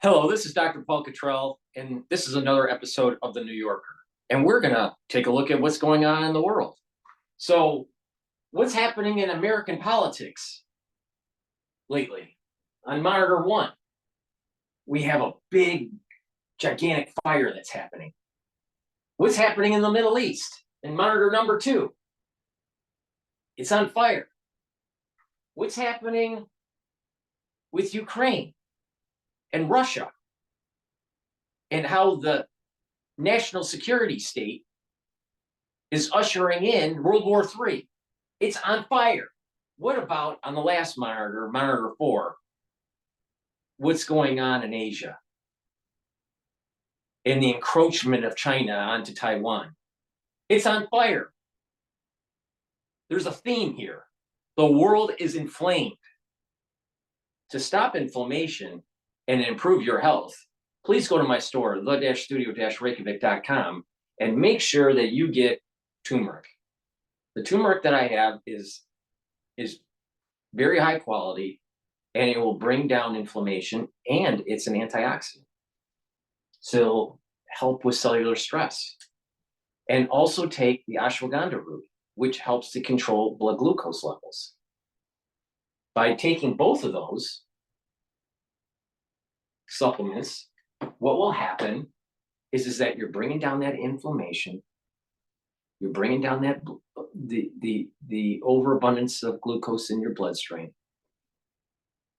Hello, this is Dr. Paul Cottrell, and this is another episode of The New Yorker. And we're going to take a look at what's going on in the world. So, what's happening in American politics lately? On Monitor 1, we have a big, gigantic fire that's happening. What's happening in the Middle East? In Monitor number 2, it's on fire. What's happening with Ukraine and Russia? And how the national security state is ushering in World War III. It's on fire. What about on the last monitor, Monitor 4, what's going on in Asia and the encroachment of China onto Taiwan? It's on fire. There's a theme here. The world is inflamed. To stop inflammation and improve your health, please go to my store, the-studio-reykjavik.com, and make sure that you get turmeric. The turmeric that I have is very high quality, and it will bring down inflammation, and it's an antioxidant. So it'll help with cellular stress. And also take the ashwagandha root, which helps to control blood glucose levels. By taking both of those supplements, what will happen is that you're bringing down that inflammation. You're bringing down that the overabundance of glucose in your bloodstream,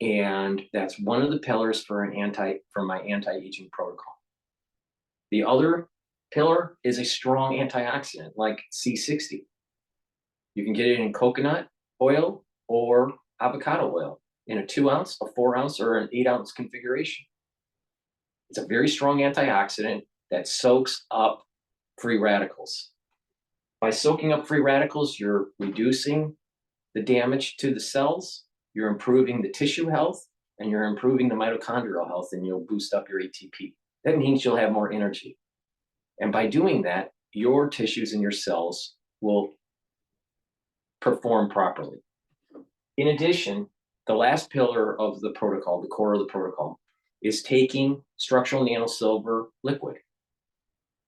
and that's one of the pillars for my anti-aging protocol. The other pillar is a strong antioxidant like C60. You can get it in coconut oil or avocado oil in a 2-ounce, a 4-ounce, or an 8-ounce configuration. It's a very strong antioxidant that soaks up free radicals. By soaking up free radicals, you're reducing the damage to the cells, you're improving the tissue health, and you're improving the mitochondrial health, and you'll boost up your ATP. That means you'll have more energy. And by doing that, your tissues and your cells will perform properly. In addition, the last pillar of the protocol, the core of the protocol, is taking structural nanosilver liquid.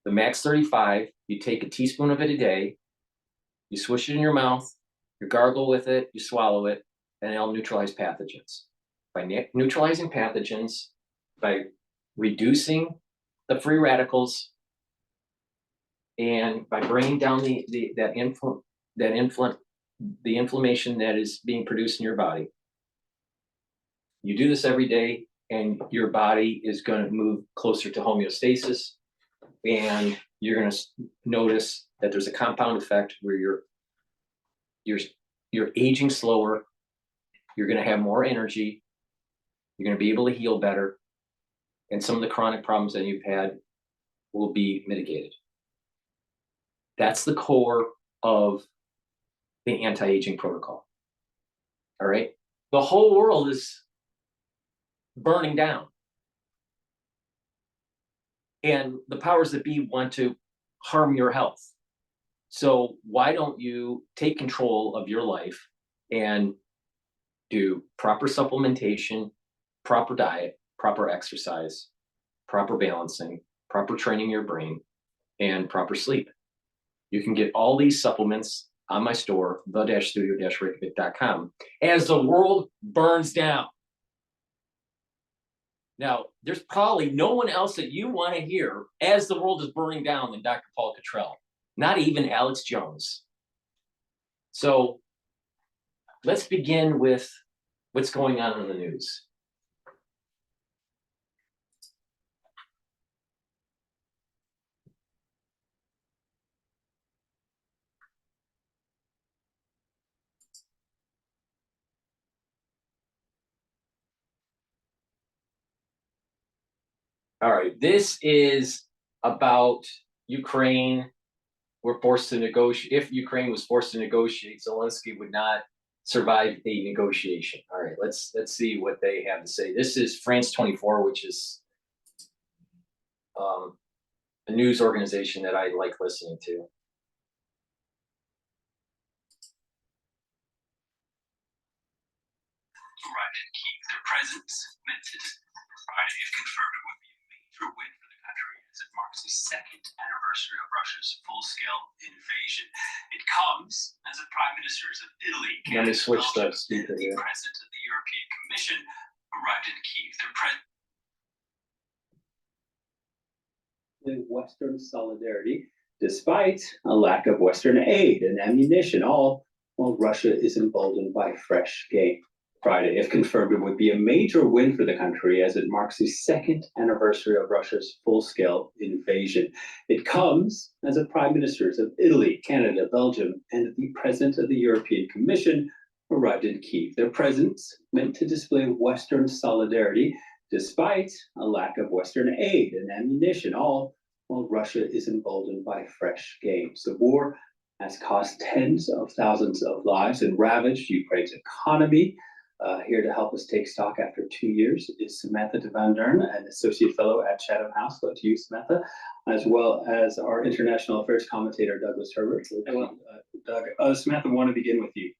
The max 35, you take a teaspoon of it a day, you swish it in your mouth, you gargle with it, you swallow it, and it'll neutralize pathogens. By neutralizing pathogens, by reducing the free radicals, and by bringing down the inflammation that is being produced in your body, you do this every day, and your body is going to move closer to homeostasis, and you're going to notice that there's a compound effect where you're aging slower, you're going to have more energy, you're going to be able to heal better, and some of the chronic problems that you've had will be mitigated. That's the core of the anti-aging protocol. All right? The whole world is burning down. And the powers that be want to harm your health. So why don't you take control of your life and do proper supplementation, proper diet, proper exercise, proper balancing, proper training your brain, and proper sleep. You can get all these supplements on my store, the-studio-reykjavik.com, as the world burns down. Now, there's probably no one else that you want to hear as the world is burning down than Dr. Paul Cottrell, not even Alex Jones. So let's begin with what's going on in the news. All right, this is about Ukraine. We're forced to negotiate. If Ukraine was forced to negotiate, Zelensky would not survive a negotiation. All right, let's see what they have to say. This is France 24, which is a news organization that I like listening to. Arrived in Kyiv, their presence meant Friday, if confirmed, it would be a major win for the country as it marks the second anniversary of Russia's full-scale invasion. It comes as the prime ministers of Italy, Let me switch Belgium, that speaker and the here. president of the European Commission arrived in Kyiv. Their Western solidarity, despite a lack of Western aid and ammunition, all while Russia is emboldened by fresh gain. Friday, if confirmed, it would be a major win for the country as it marks the second anniversary of Russia's full-scale invasion. It comes as the prime ministers of Italy, Canada, Belgium, and the president of the European Commission arrived in Kyiv. Their presence meant to display Western solidarity despite a lack of Western aid and ammunition, all while Russia is emboldened by fresh gains. The war has cost tens of thousands of lives and ravaged Ukraine's economy. Here to help us take stock after 2 years is Samantha de Van Dern, an associate fellow at Chatham House. Hello to you, Samantha, as well as our international affairs commentator, Douglas Herbert. Doug, Samantha, I want to begin with you.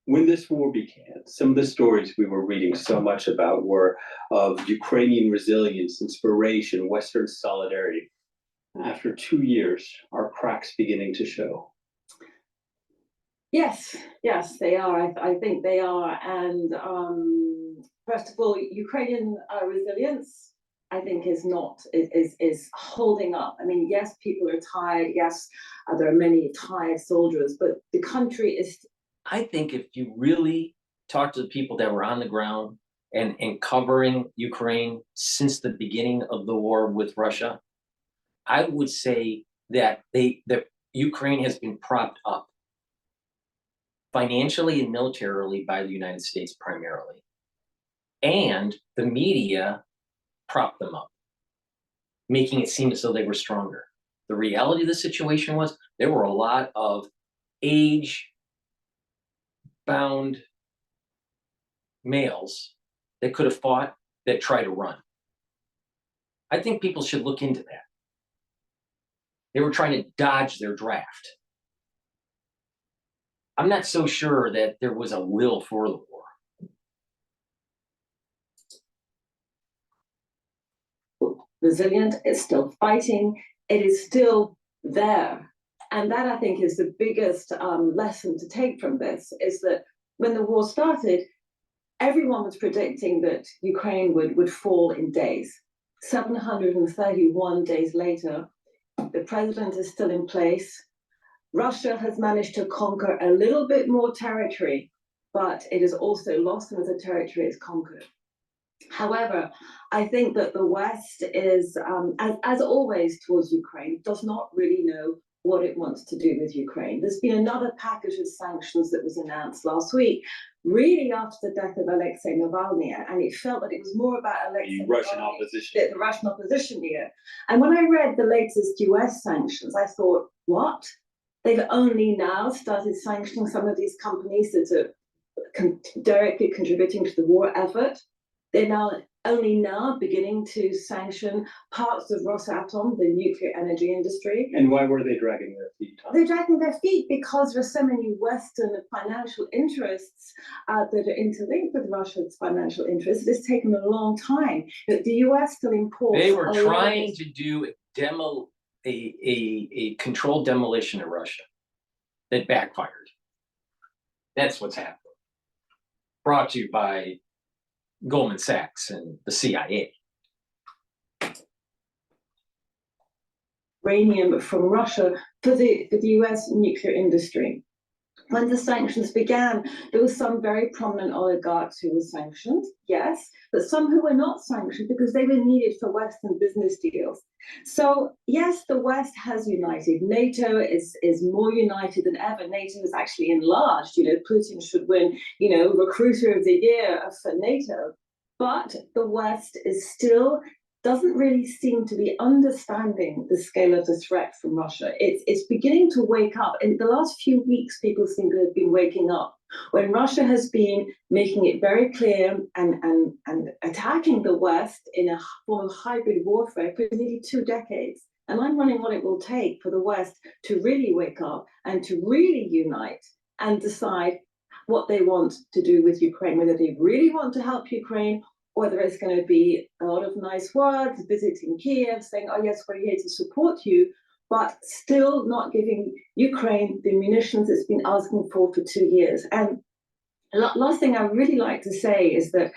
When this war began, some of the stories we were reading so much about were of Ukrainian resilience, inspiration, Western solidarity. After 2 years, are cracks beginning to show? Yes, they are. I think they are. And first of all, Ukrainian resilience, I think, is holding up. I mean, yes, people are tired. Yes, there are many tired soldiers, but the country is. I think if you really talk to the people that were on the ground and covering Ukraine since the beginning of the war with Russia, I would say that Ukraine has been propped up financially and militarily by the United States primarily. And the media propped them up, making it seem as though they were stronger. The reality of the situation was there were a lot of age-bound males that could have fought that tried to run. I think people should look into that. They were trying to dodge their draft. I'm not so sure that there was a will for the war. Resilient, it's still fighting, it is still there. And that, I think, is the biggest lesson to take from this, is that when the war started, everyone was predicting that Ukraine would fall in days. 731 days later, the president is still in place. Russia has managed to conquer a little bit more territory, but it has also lost some of the territory it's conquered. However, I think that the West is, as always towards Ukraine, does not really know what it wants to do with Ukraine. There's been another package of sanctions that was announced last week, really after the death of Alexei Navalny, and it felt that it was more about Alexei The Russian Navalny, opposition. the Russian opposition leader. And when I read the latest US sanctions, I thought, what? They've only now started sanctioning some of these companies that are directly contributing to the war effort. They're now only now beginning to sanction parts of Rosatom, the nuclear energy industry. And why were they dragging their feet? They're dragging their feet because there are so many Western financial interests that are interlinked with Russia's financial interests. It's taken a long time. The US still imports. They were trying to do a controlled demolition of Russia that backfired. That's what's happened. Brought to you by Goldman Sachs and the CIA. Uranium from Russia for the US nuclear industry. When the sanctions began, there were some very prominent oligarchs who were sanctioned, yes, but some who were not sanctioned because they were needed for Western business deals. So yes, the West has united. NATO is more united than ever. NATO is actually enlarged. Putin should win, Recruiter of the Year for NATO. But the West is still doesn't really seem to be understanding the scale of the threat from Russia. It's beginning to wake up. In the last few weeks, people seem to have been waking up. When Russia has been making it very clear and attacking the West in a form of hybrid warfare for nearly 2 decades. And I'm wondering what it will take for the West to really wake up and to really unite and decide what they want to do with Ukraine, whether they really want to help Ukraine whether it's going to be a lot of nice words, visiting Kiev, saying, oh yes, we're here to support you, but still not giving Ukraine the munitions it's been asking for 2 years. And last thing I really like to say is that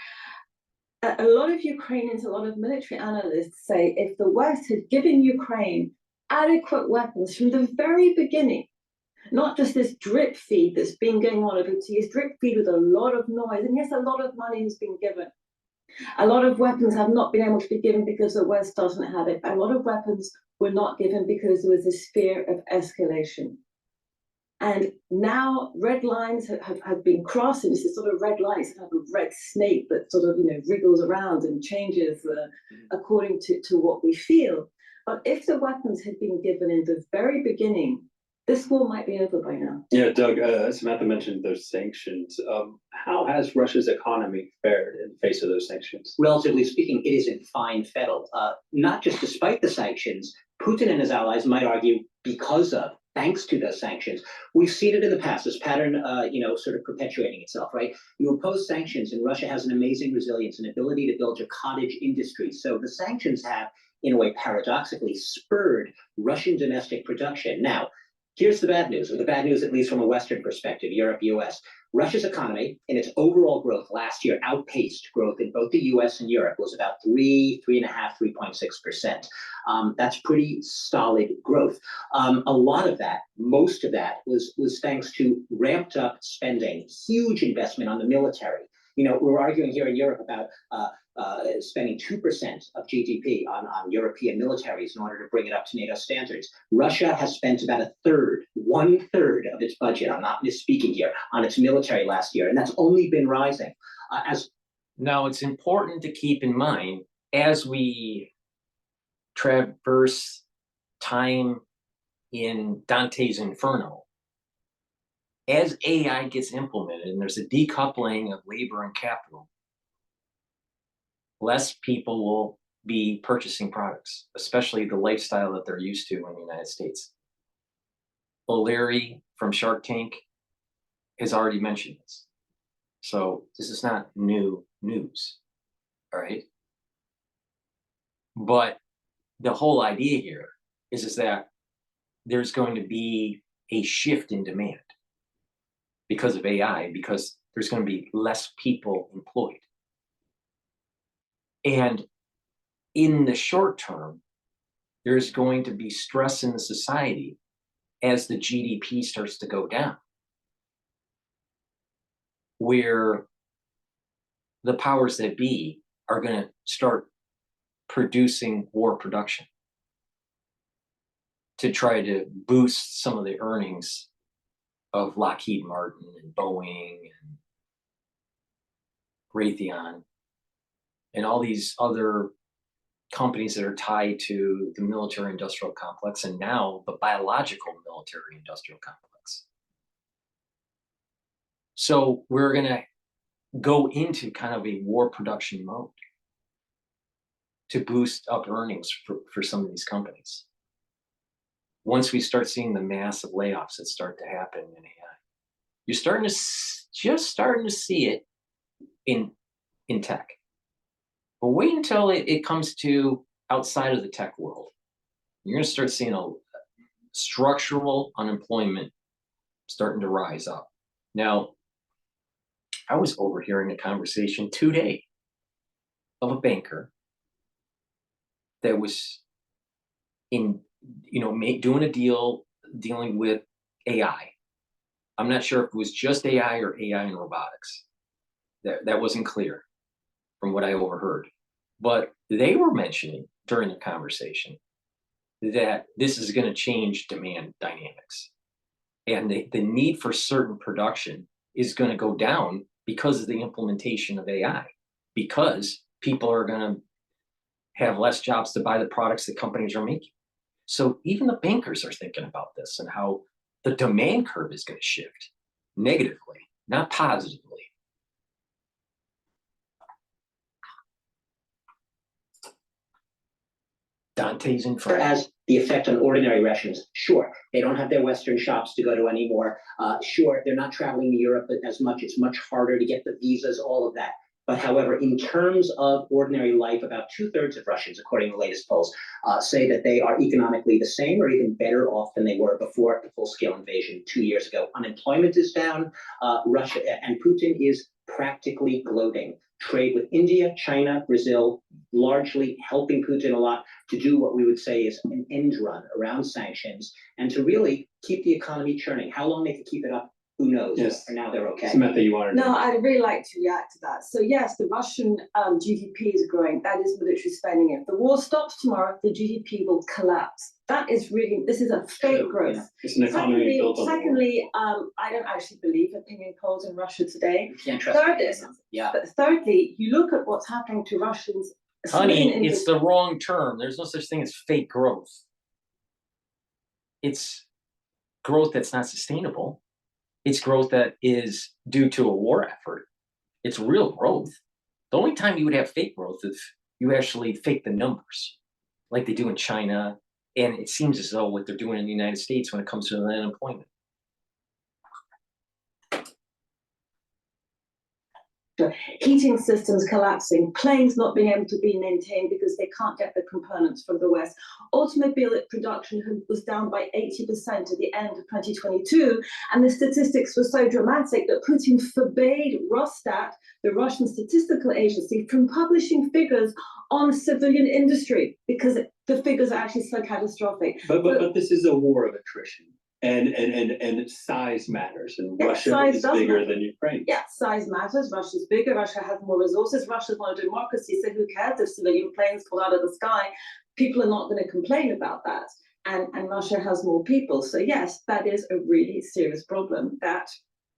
a lot of Ukrainians, a lot of military analysts say if the West had given Ukraine adequate weapons from the very beginning, not just this drip feed that's been going on over 2 years, drip feed with a lot of noise, and yes, a lot of money has been given. A lot of weapons have not been able to be given because the West doesn't have it. A lot of weapons were not given because there was this fear of escalation. And now red lines have been crossed, and it's a sort of red line, it's kind of a red snake that sort of, wriggles around and changes according to what we feel. But if the weapons had been given in the very beginning, this war might be over by now. Yeah, Doug, Samantha mentioned those sanctions. How has Russia's economy fared in the face of those sanctions? Relatively speaking, it is in fine fettle. Not just despite the sanctions, Putin and his allies might argue because of, thanks to those sanctions. We've seen it in the past, this pattern, sort of perpetuating itself, right? You impose sanctions and Russia has an amazing resilience and ability to build a cottage industry. So the sanctions have, in a way, paradoxically spurred Russian domestic production. Now, here's the bad news, or the bad news, at least from a Western perspective, Europe, US. Russia's economy and its overall growth last year outpaced growth in both the US and Europe. It was about 3.5, 3.6%. That's pretty solid growth. A lot of that, most of that was thanks to ramped up spending, huge investment on the military. We're arguing here in Europe about spending 2% of GDP on European militaries in order to bring it up to NATO standards. Russia has spent about 1/3 of its budget, I'm not misspeaking here, on its military last year, and that's only been rising. Now, it's important to keep in mind, as we traverse time in Dante's Inferno, as AI gets implemented and there's a decoupling of labor and capital, less people will be purchasing products, especially the lifestyle that they're used to in the United States. O'Leary from Shark Tank has already mentioned this. So this is not new news, all right? But the whole idea here is that there's going to be a shift in demand because of AI, because there's going to be less people employed. And in the short term, there's going to be stress in the society as the GDP starts to go down, where the powers that be are going to start producing war production to try to boost some of the earnings of Lockheed Martin and Boeing and Raytheon and all these other companies that are tied to the military industrial complex, and now the biological military industrial complex. So we're going to go into kind of a war production mode to boost up earnings for some of these companies. Once we start seeing the massive layoffs that start to happen in AI, you're starting to see it in tech. But wait until it comes to outside of the tech world. You're going to start seeing a structural unemployment starting to rise up. Now, I was overhearing a conversation today of a banker that was doing a deal dealing with AI. I'm not sure if it was just AI or AI and robotics. That wasn't clear from what I overheard. But they were mentioning during the conversation that this is going to change demand dynamics. And the need for certain production is going to go down because of the implementation of AI, because people are going to have less jobs to buy the products that companies are making. So even the bankers are thinking about this and how the demand curve is going to shift negatively, not positively. Dante's Inferno. As the effect on ordinary Russians, sure, they don't have their Western shops to go to anymore. Sure, they're not traveling to Europe as much. It's much harder to get the visas, all of that. But however, in terms of ordinary life, about 2/3 of Russians, according to the latest polls, say that they are economically the same or even better off than they were before the full-scale invasion 2 years ago. Unemployment is down. Russia and Putin is practically gloating. Trade with India, China, Brazil, largely helping Putin a lot to do what we would say is an end run around sanctions and to really keep the economy churning. How long they can keep it up, who knows? Yes. For now, they're okay. Samantha, you wanted to? No, I'd really like to react to that. So yes, the Russian GDP is growing. That is military spending. If the war stops tomorrow, the GDP will collapse. That is really, this is a fake growth. Yeah. It's an economy built on Secondly, I don't actually believe opinion polls in Russia today. You can't trust Thirdly, yeah. But thirdly, you look at what's happening to Russians. Honey, it's the wrong term. There's no such thing as fake growth. It's growth that's not sustainable. It's growth that is due to a war effort. It's real growth. The only time you would have fake growth is if you actually fake the numbers, like they do in China. And it seems as though what they're doing in the United States when it comes to the unemployment. Heating systems collapsing, planes not being able to be maintained because they can't get the components from the West. Automobile production was down by 80% at the end of 2022, and the statistics were so dramatic that Putin forbade Rosstat, the Russian statistical agency, from publishing figures on civilian industry because the figures are actually so catastrophic. But this is a war of attrition. And size matters, and Yeah, Russia size is does bigger matter. than Ukraine. Yeah, size matters. Russia's bigger. Russia has more resources. Russia's not a democracy, so who cares if civilian planes fall out of the sky? People are not going to complain about that. And Russia has more people. So yes, that is a really serious problem that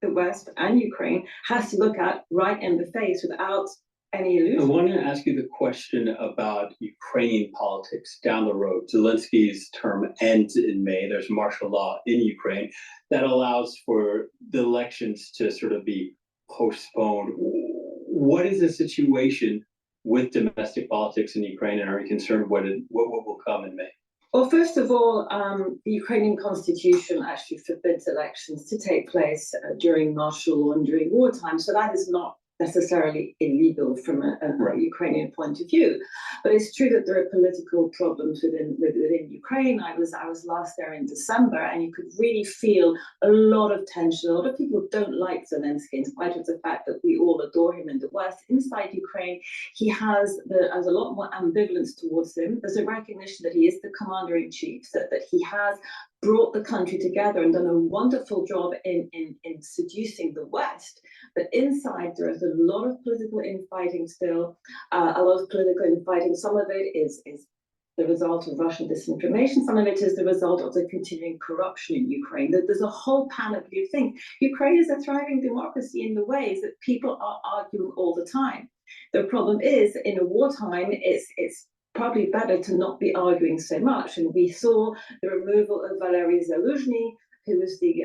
the West and Ukraine has to look at right in the face without any illusion. I want to ask you the question about Ukrainian politics down the road. Zelensky's term ends in May. There's martial law in Ukraine that allows for the elections to sort of be postponed. What is the situation with domestic politics in Ukraine, and are you concerned what will come in May? Well, first of all, the Ukrainian constitution actually forbids elections to take place during martial law and during wartime. So that is not necessarily illegal from a Ukrainian point of view, but it's true that there are political problems within Ukraine. I was last there in December, and you could really feel a lot of tension. A lot of people don't like Zelensky, in spite of the fact that we all adore him in the West. Inside Ukraine, he has a lot more ambivalence towards him. There's a recognition that he is the commander-in-chief, that he has brought the country together and done a wonderful job in seducing the West. But inside, there is a lot of political infighting still, a lot of political infighting. Some of it is the result of Russian disinformation. Some of it is the result of the continuing corruption in Ukraine. There's a whole panoply of things. Ukraine is a thriving democracy in the ways that people are arguing all the time. The problem is, in a wartime, it's probably better to not be arguing so much. And we saw the removal of Valery Zaluzhny, who was the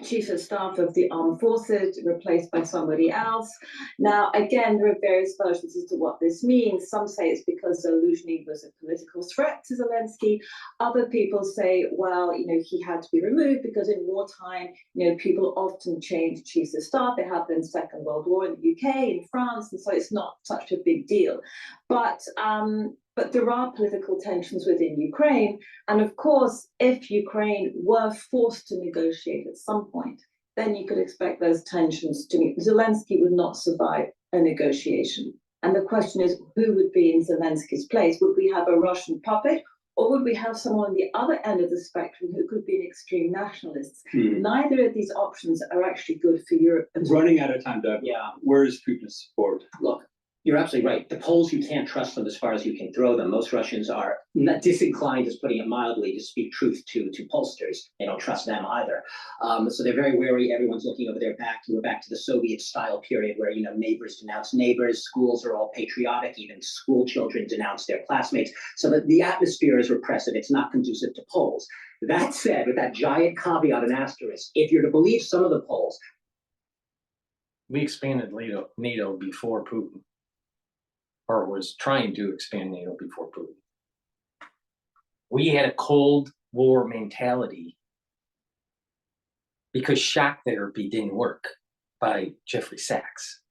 chief of staff of the armed forces, replaced by somebody else. Now, again, there are various versions as to what this means. Some say it's because Zaluzhny was a political threat to Zelensky. Other people say, well, he had to be removed because in wartime, people often change chiefs of staff. It happened in the Second World War in the UK, in France, and so it's not such a big deal. But there are political tensions within Ukraine. And of course, if Ukraine were forced to negotiate at some point, then you could expect those tensions to meet. Zelensky would not survive a negotiation. And the question is, who would be in Zelensky's place? Would we have a Russian puppet, or would we have someone on the other end of the spectrum who could be an extreme nationalist? Neither of these options are actually good for Europe. Running out of time, Doug. Yeah. Where is Putin's support? Look, you're absolutely right. The polls, you can't trust them as far as you can throw them. Most Russians are not disinclined, just putting it mildly, to speak truth to pollsters. They don't trust them either. So they're very wary. Everyone's looking over their back. We're back to the Soviet-style period where, neighbors denounce neighbors. Schools are all patriotic. Even school children denounce their classmates. So that the atmosphere is repressive. It's not conducive to polls. That said, with that giant caveat and asterisk, if you're to believe some of the polls, We expanded NATO before Putin, or was trying to expand NATO before Putin. We had a Cold War mentality because shock therapy didn't work by Jeffrey Sachs.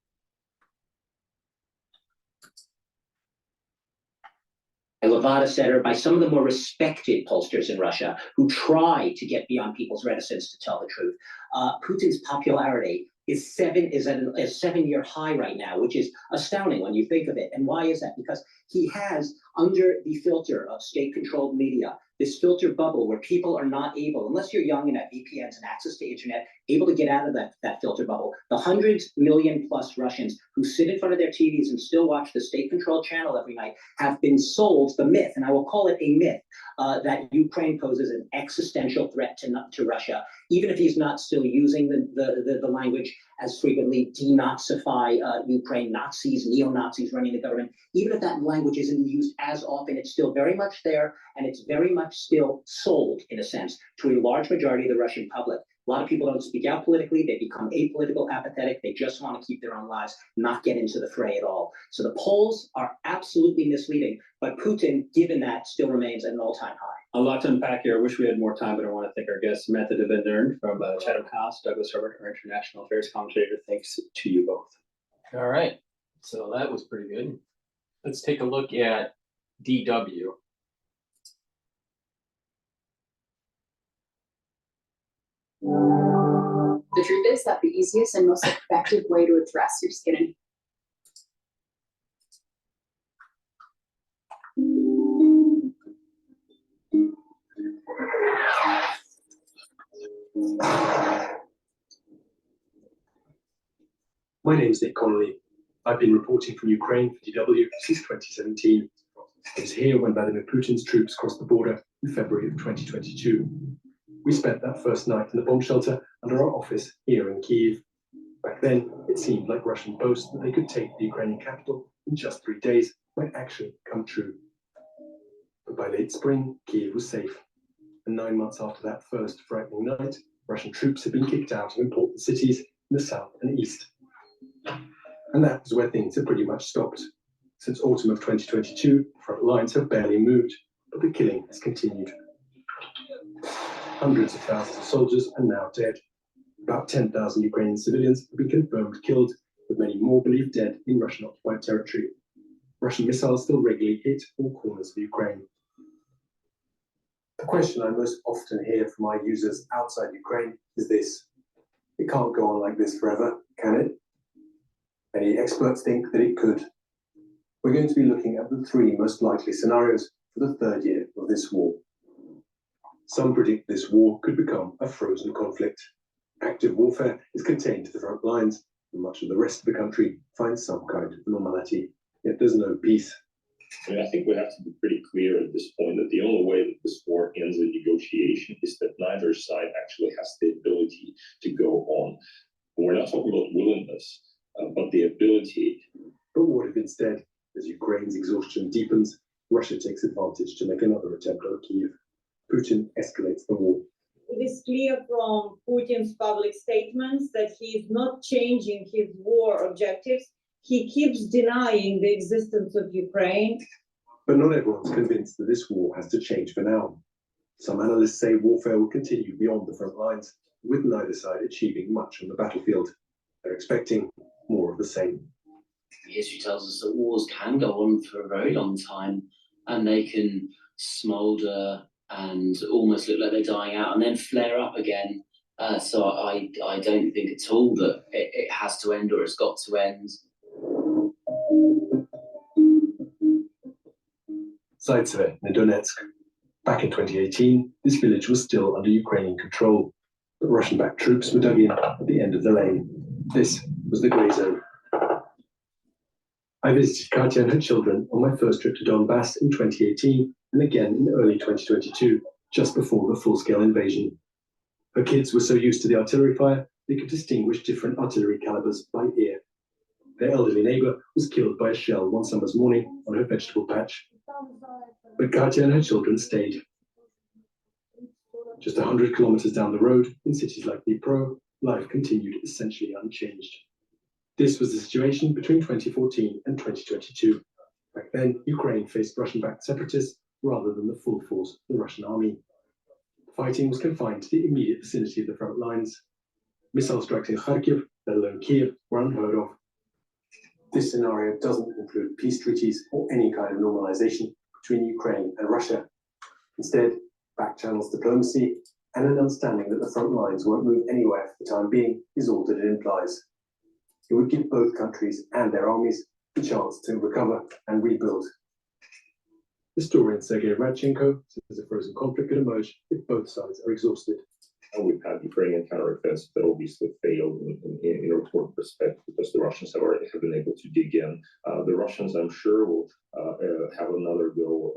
Levada Center, by some of the more respected pollsters in Russia who try to get beyond people's reticence to tell the truth. Putin's popularity is at a 7-year high right now, which is astounding when you think of it. And why is that? Because he has, under the filter of state-controlled media, this filter bubble where people are not able, unless you're young and have VPNs and access to internet, able to get out of that filter bubble. The 100 million plus Russians who sit in front of their TVs and still watch the state-controlled channel every night have been sold the myth, and I will call it a myth, that Ukraine poses an existential threat to Russia, even if he's not still using the language as frequently, denazify Ukraine, Nazis, neo-Nazis running the government. Even if that language isn't used as often, it's still very much there, and it's very much still sold, in a sense, to a large majority of the Russian public. A lot of people don't speak out politically. They become apolitical, apathetic. They just want to keep their own lives, not get into the fray at all. So the polls are absolutely misleading, but Putin, given that, still remains at an all-time high. A lot to unpack here. I wish we had more time, but I want to thank our guests, Method of Learned from Chatham House, Douglas Herbert, our international affairs commentator. Thanks to you both. All right, so that was pretty good. Let's take a look at DW. The truth is that the easiest and most effective way to address your skin My name is Nick Connolly. I've been reporting from Ukraine for DW since 2017. I was here when Vladimir Putin's troops crossed the border in February of 2022. We spent that first night in the bomb shelter under our office here in Kyiv. Back then, it seemed like Russian boasts that they could take the Ukrainian capital in just 3 days might actually come true. But by late spring, Kyiv was safe. And 9 months after that first frightening night, Russian troops had been kicked out of important cities in the south and east. And that was where things had pretty much stopped. Since autumn of 2022, the front lines have barely moved, but the killing has continued. Hundreds of thousands of soldiers are now dead. About 10,000 Ukrainian civilians have been confirmed killed, with many more believed dead in Russian-occupied territory. Russian missiles still regularly hit all corners of Ukraine. The question I most often hear from my users outside Ukraine is this: it can't go on like this forever, can it? Many experts think that it could. We're going to be looking at the 3 most likely scenarios for the 3rd year of this war. Some predict this war could become a frozen conflict. Active warfare is contained to the front lines, and much of the rest of the country finds some kind of normality. Yet there's no peace. I mean, I think we have to be pretty clear at this point that the only way that this war ends in negotiation is that neither side actually has the ability to go on. And we're not talking about willingness, but the ability. But what if instead, as Ukraine's exhaustion deepens, Russia takes advantage to make another attempt on Kyiv? Putin escalates the war. It is clear from Putin's public statements that he is not changing his war objectives. He keeps denying the existence of Ukraine. But not everyone's convinced that this war has to change for now. Some analysts say warfare will continue beyond the front lines, with neither side achieving much on the battlefield. They're expecting more of the same. History tells us that wars can go on for a very long time, and they can smolder and almost look like they're dying out and then flare up again. So I don't think at all that it has to end or it's got to end. Zaitsev in Donetsk. Back in 2018, this village was still under Ukrainian control, but Russian-backed troops were dug in at the end of the lane. This was the grey zone. I visited Katya and her children on my first trip to Donbass in 2018 and again in early 2022, just before the full-scale invasion. Her kids were so used to the artillery fire, they could distinguish different artillery calibers by ear. Their elderly neighbor was killed by a shell one summer's morning on her vegetable patch. But Katya and her children stayed. Just 100 kilometers down the road, in cities like Dnipro, life continued essentially unchanged. This was the situation between 2014 and 2022. Back then, Ukraine faced Russian-backed separatists rather than the full force of the Russian army. Fighting was confined to the immediate vicinity of the front lines. Missile strikes in Kharkiv, let alone Kiev, were unheard of. This scenario doesn't include peace treaties or any kind of normalization between Ukraine and Russia. Instead, back channels diplomacy and an understanding that the front lines won't move anywhere for the time being is all that it implies. It would give both countries and their armies the chance to recover and rebuild. Historian Sergei Radchenko says a frozen conflict could emerge if both sides are exhausted. And we've had Ukrainian counteroffensive that obviously failed in a report perspective because the Russians have been able to dig in. The Russians, I'm sure, will have another go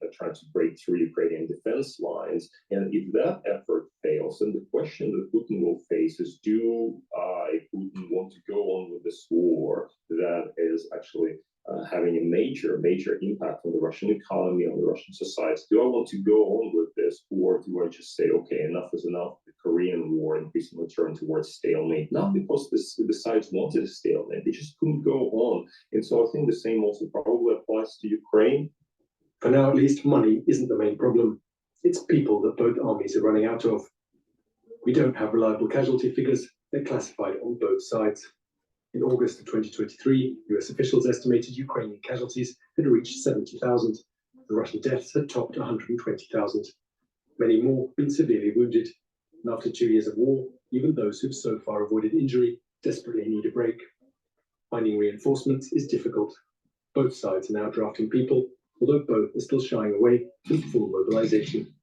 at trying to break through Ukrainian defense lines. And if that effort fails, then the question that Putin will face is, do Putin want to go on with this war that is actually having a major impact on the Russian economy, on the Russian society? Do I want to go on with this, or do I just say, okay, enough is enough? The Korean War increasingly turned towards stalemate, not because the sides wanted a stalemate, they just couldn't go on. And so I think the same also probably applies to Ukraine. For now, at least, money isn't the main problem. It's people that both armies are running out of. We don't have reliable casualty figures. They're classified on both sides. In August of 2023, US officials estimated Ukrainian casualties had reached 70,000. The Russian deaths had topped 120,000. Many more have been severely wounded. And after 2 years of war, even those who've so far avoided injury desperately need a break. Finding reinforcements is difficult. Both sides are now drafting people, although both are still shying away from full mobilization.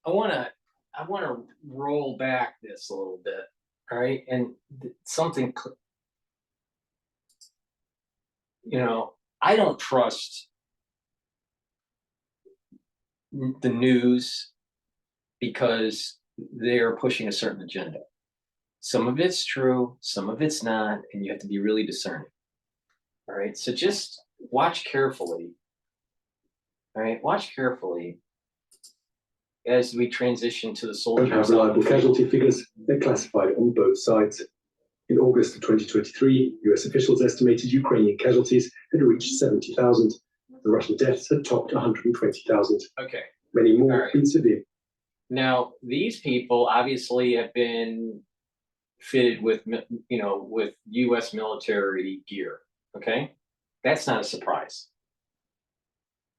I wanna roll back this a little bit, all right? And something, I don't trust the news because they're pushing a certain agenda. Some of it's true, some of it's not, and you have to be really discerning. All right, so just watch carefully. All right, watch carefully as we transition to the soldiers. Don't have reliable casualty figures. They're classified on both sides. In August of 2023, US officials estimated Ukrainian casualties had reached 70,000. The Russian deaths had topped 120,000. Okay. Many more have been severe. Now, these people obviously have been fitted with, with US military gear. Okay. That's not a surprise.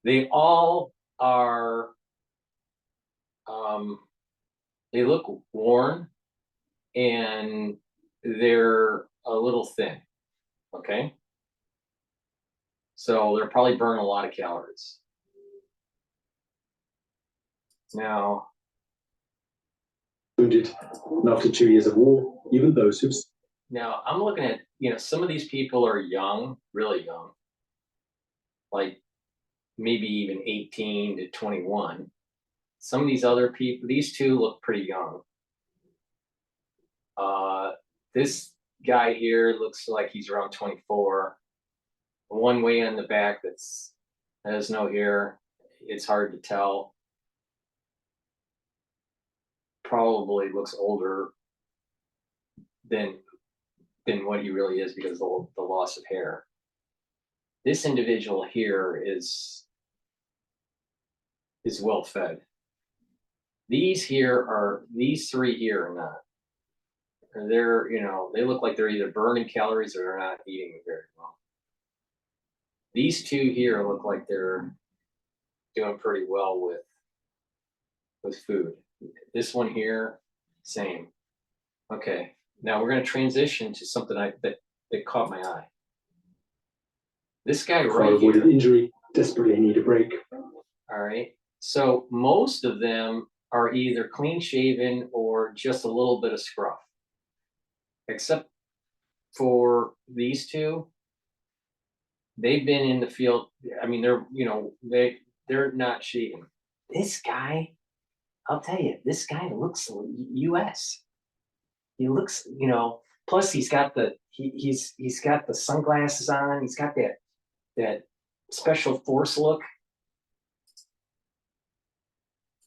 They all are, they look worn and they're a little thin, okay? So they're probably burning a lot of calories. Now, wounded, and after 2 years of war, even those who've... Now, I'm looking at, some of these people are young, really young, like maybe even 18 to 21. Some of these other people, these two look pretty young. This guy here looks like he's around 24. One way in the back has no hair. It's hard to tell. Probably looks older than what he really is because of the loss of hair. This individual here is well fed. These three here are not. They're, they look like they're either burning calories or they're not eating very well. These two here look like they're doing pretty well with food. This one here, same. Okay, now we're going to transition to something that caught my eye. This guy right here. Injury, desperately need a break. All right, so most of them are either clean shaven or just a little bit of scruff. Except for these two, they've been in the field. I mean, they're not shaven. This guy, I'll tell you, this guy looks US. He looks, plus he's got the he's got the sunglasses on, he's got that special force look.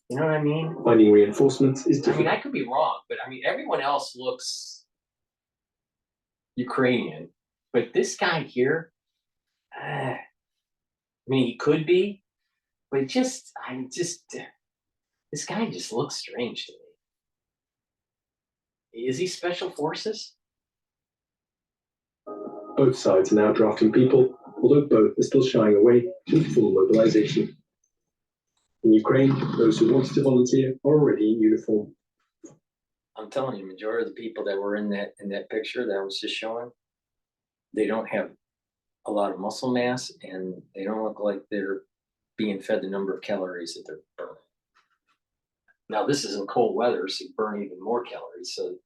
You know what I mean? Finding reinforcements is difficult. I mean, I could be wrong, but everyone else looks Ukrainian, but this guy here, he could be, but this guy just looks strange to me. Is he special forces? Both sides are now drafting people, although both are still shying away from full mobilization. In Ukraine, those who wanted to volunteer are already in uniform. I'm telling you, majority of the people that were in that picture that I was just showing, they don't have a lot of muscle mass, and they don't look like they're being fed the number of calories that they're burning. Now, this is in cold weather, so you burn even more calories. So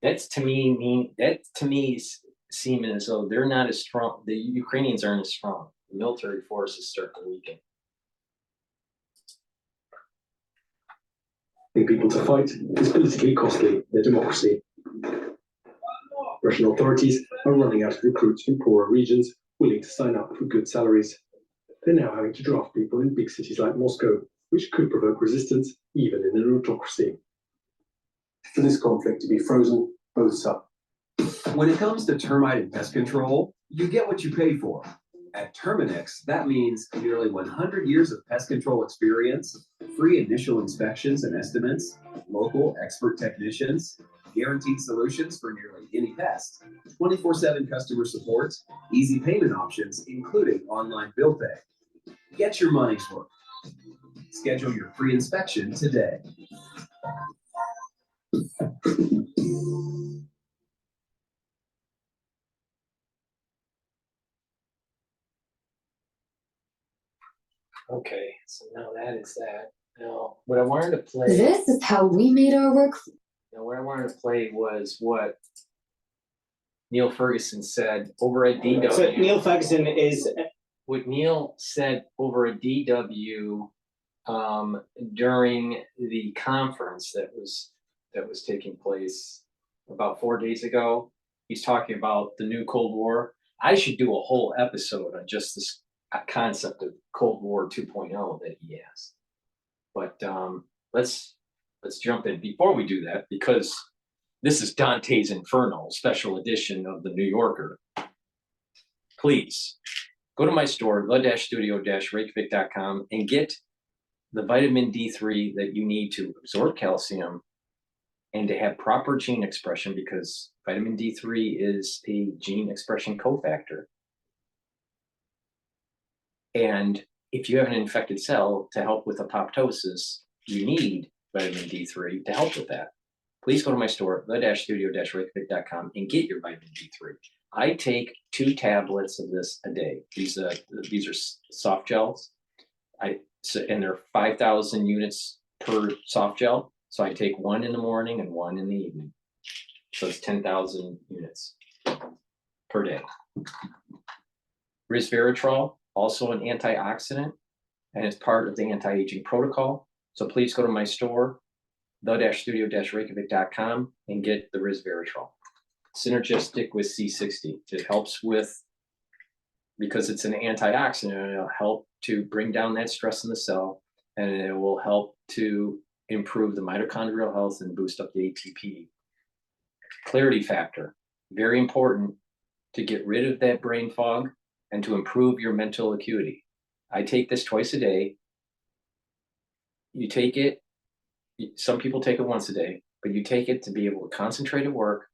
that's to me is seeming as though they're not as strong. The Ukrainians aren't as strong. The military force is starting to weaken. Getting people to fight is politically costly in a democracy. Russian authorities are running out of recruits from poorer regions willing to sign up for good salaries. They're now having to draft people in big cities like Moscow, which could provoke resistance even in an autocracy. For this conflict to be frozen, both up. When it comes to termite and pest control, you get what you pay for. At Terminix, that means nearly 100 years of pest control experience, free initial inspections and estimates, local expert technicians, guaranteed solutions for nearly any pest, 24/7 customer support, easy payment options, including online bill pay. Get your money's worth. Schedule your free inspection today. Okay, so now that is that. Now, what I wanted to play. This is how we made our work. Now, what I wanted to play was what Neil Ferguson said over at DW. So Neil Ferguson is what Neil said over at DW during the conference that was taking place about 4 days ago. He's talking about the new Cold War. I should do a whole episode on just this concept of Cold War 2.0 that he has. But let's jump in before we do that, because this is Dante's Inferno, special edition of the New Yorker. Please go to my store, the-studio-reykjavik.com, and get the vitamin D3 that you need to absorb calcium and to have proper gene expression, because vitamin D3 is a gene expression cofactor. And if you have an infected cell to help with apoptosis, you need vitamin D3 to help with that. Please go to my store, the-studio-reykjavik.com, and get your vitamin D3. I take 2 tablets of this a day. These are soft gels. And they're 5,000 units per soft gel. So I take 1 in the morning and 1 in the evening. So it's 10,000 units per day. Resveratrol, also an antioxidant, and it's part of the anti-aging protocol. So please go to my store, the-studio-reykjavik.com, and get the resveratrol. Synergistic with C60. It helps with, because it's an antioxidant, it'll help to bring down that stress in the cell, and it will help to improve the mitochondrial health and boost up the ATP. Clarity factor, very important to get rid of that brain fog and to improve your mental acuity. I take this twice a day. You take it, some people take it once a day, but you take it to be able to concentrate at work,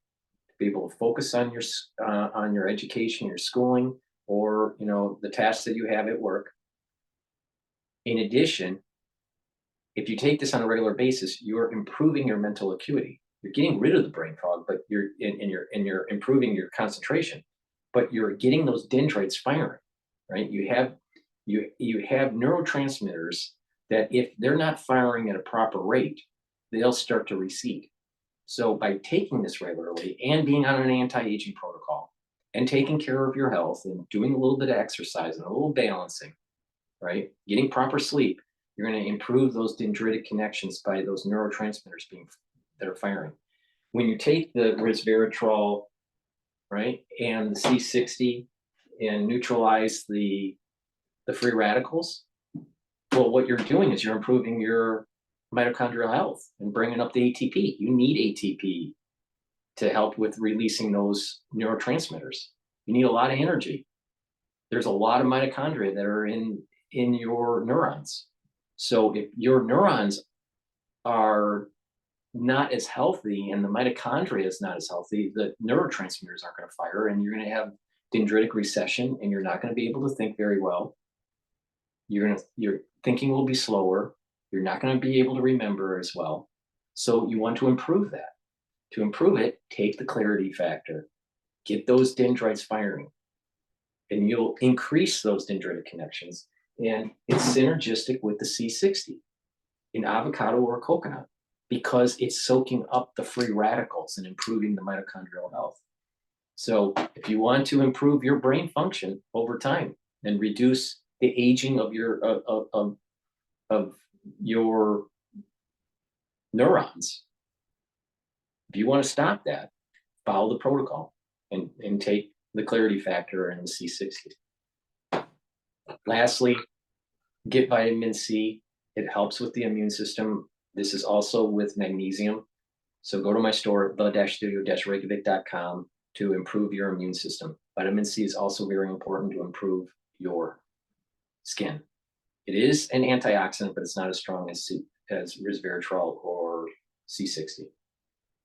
to be able to focus on your education, your schooling, or the tasks that you have at work. In addition, if you take this on a regular basis, you're improving your mental acuity. You're getting rid of the brain fog, but you're improving your concentration. But you're getting those dendrites firing, right? You have neurotransmitters that, if they're not firing at a proper rate, they'll start to recede. So by taking this regularly and being on an anti-aging protocol and taking care of your health and doing a little bit of exercise and a little balancing, right? Getting proper sleep, you're going to improve those dendritic connections by those neurotransmitters that are firing. When you take the resveratrol, right, and the C60 and neutralize the free radicals, well, what you're doing is you're improving your mitochondrial health and bringing up the ATP. You need ATP to help with releasing those neurotransmitters. You need a lot of energy. There's a lot of mitochondria that are in your neurons. So if your neurons are not as healthy and the mitochondria is not as healthy, the neurotransmitters aren't going to fire, and you're going to have dendritic recession, and you're not going to be able to think very well. Your thinking will be slower. You're not going to be able to remember as well. So you want to improve that. To improve it, take the clarity factor, get those dendrites firing, and you'll increase those dendritic connections. And it's synergistic with the C60 in avocado or coconut because it's soaking up the free radicals and improving the mitochondrial health. So if you want to improve your brain function over time and reduce the aging of your neurons, if you want to stop that, follow the protocol and take the clarity factor and the C60. Lastly, get vitamin C. It helps with the immune system. This is also with magnesium. So go to my store, the-studio-reykjavik.com, to improve your immune system. Vitamin C is also very important to improve your skin. It is an antioxidant, but it's not as strong as resveratrol or C60.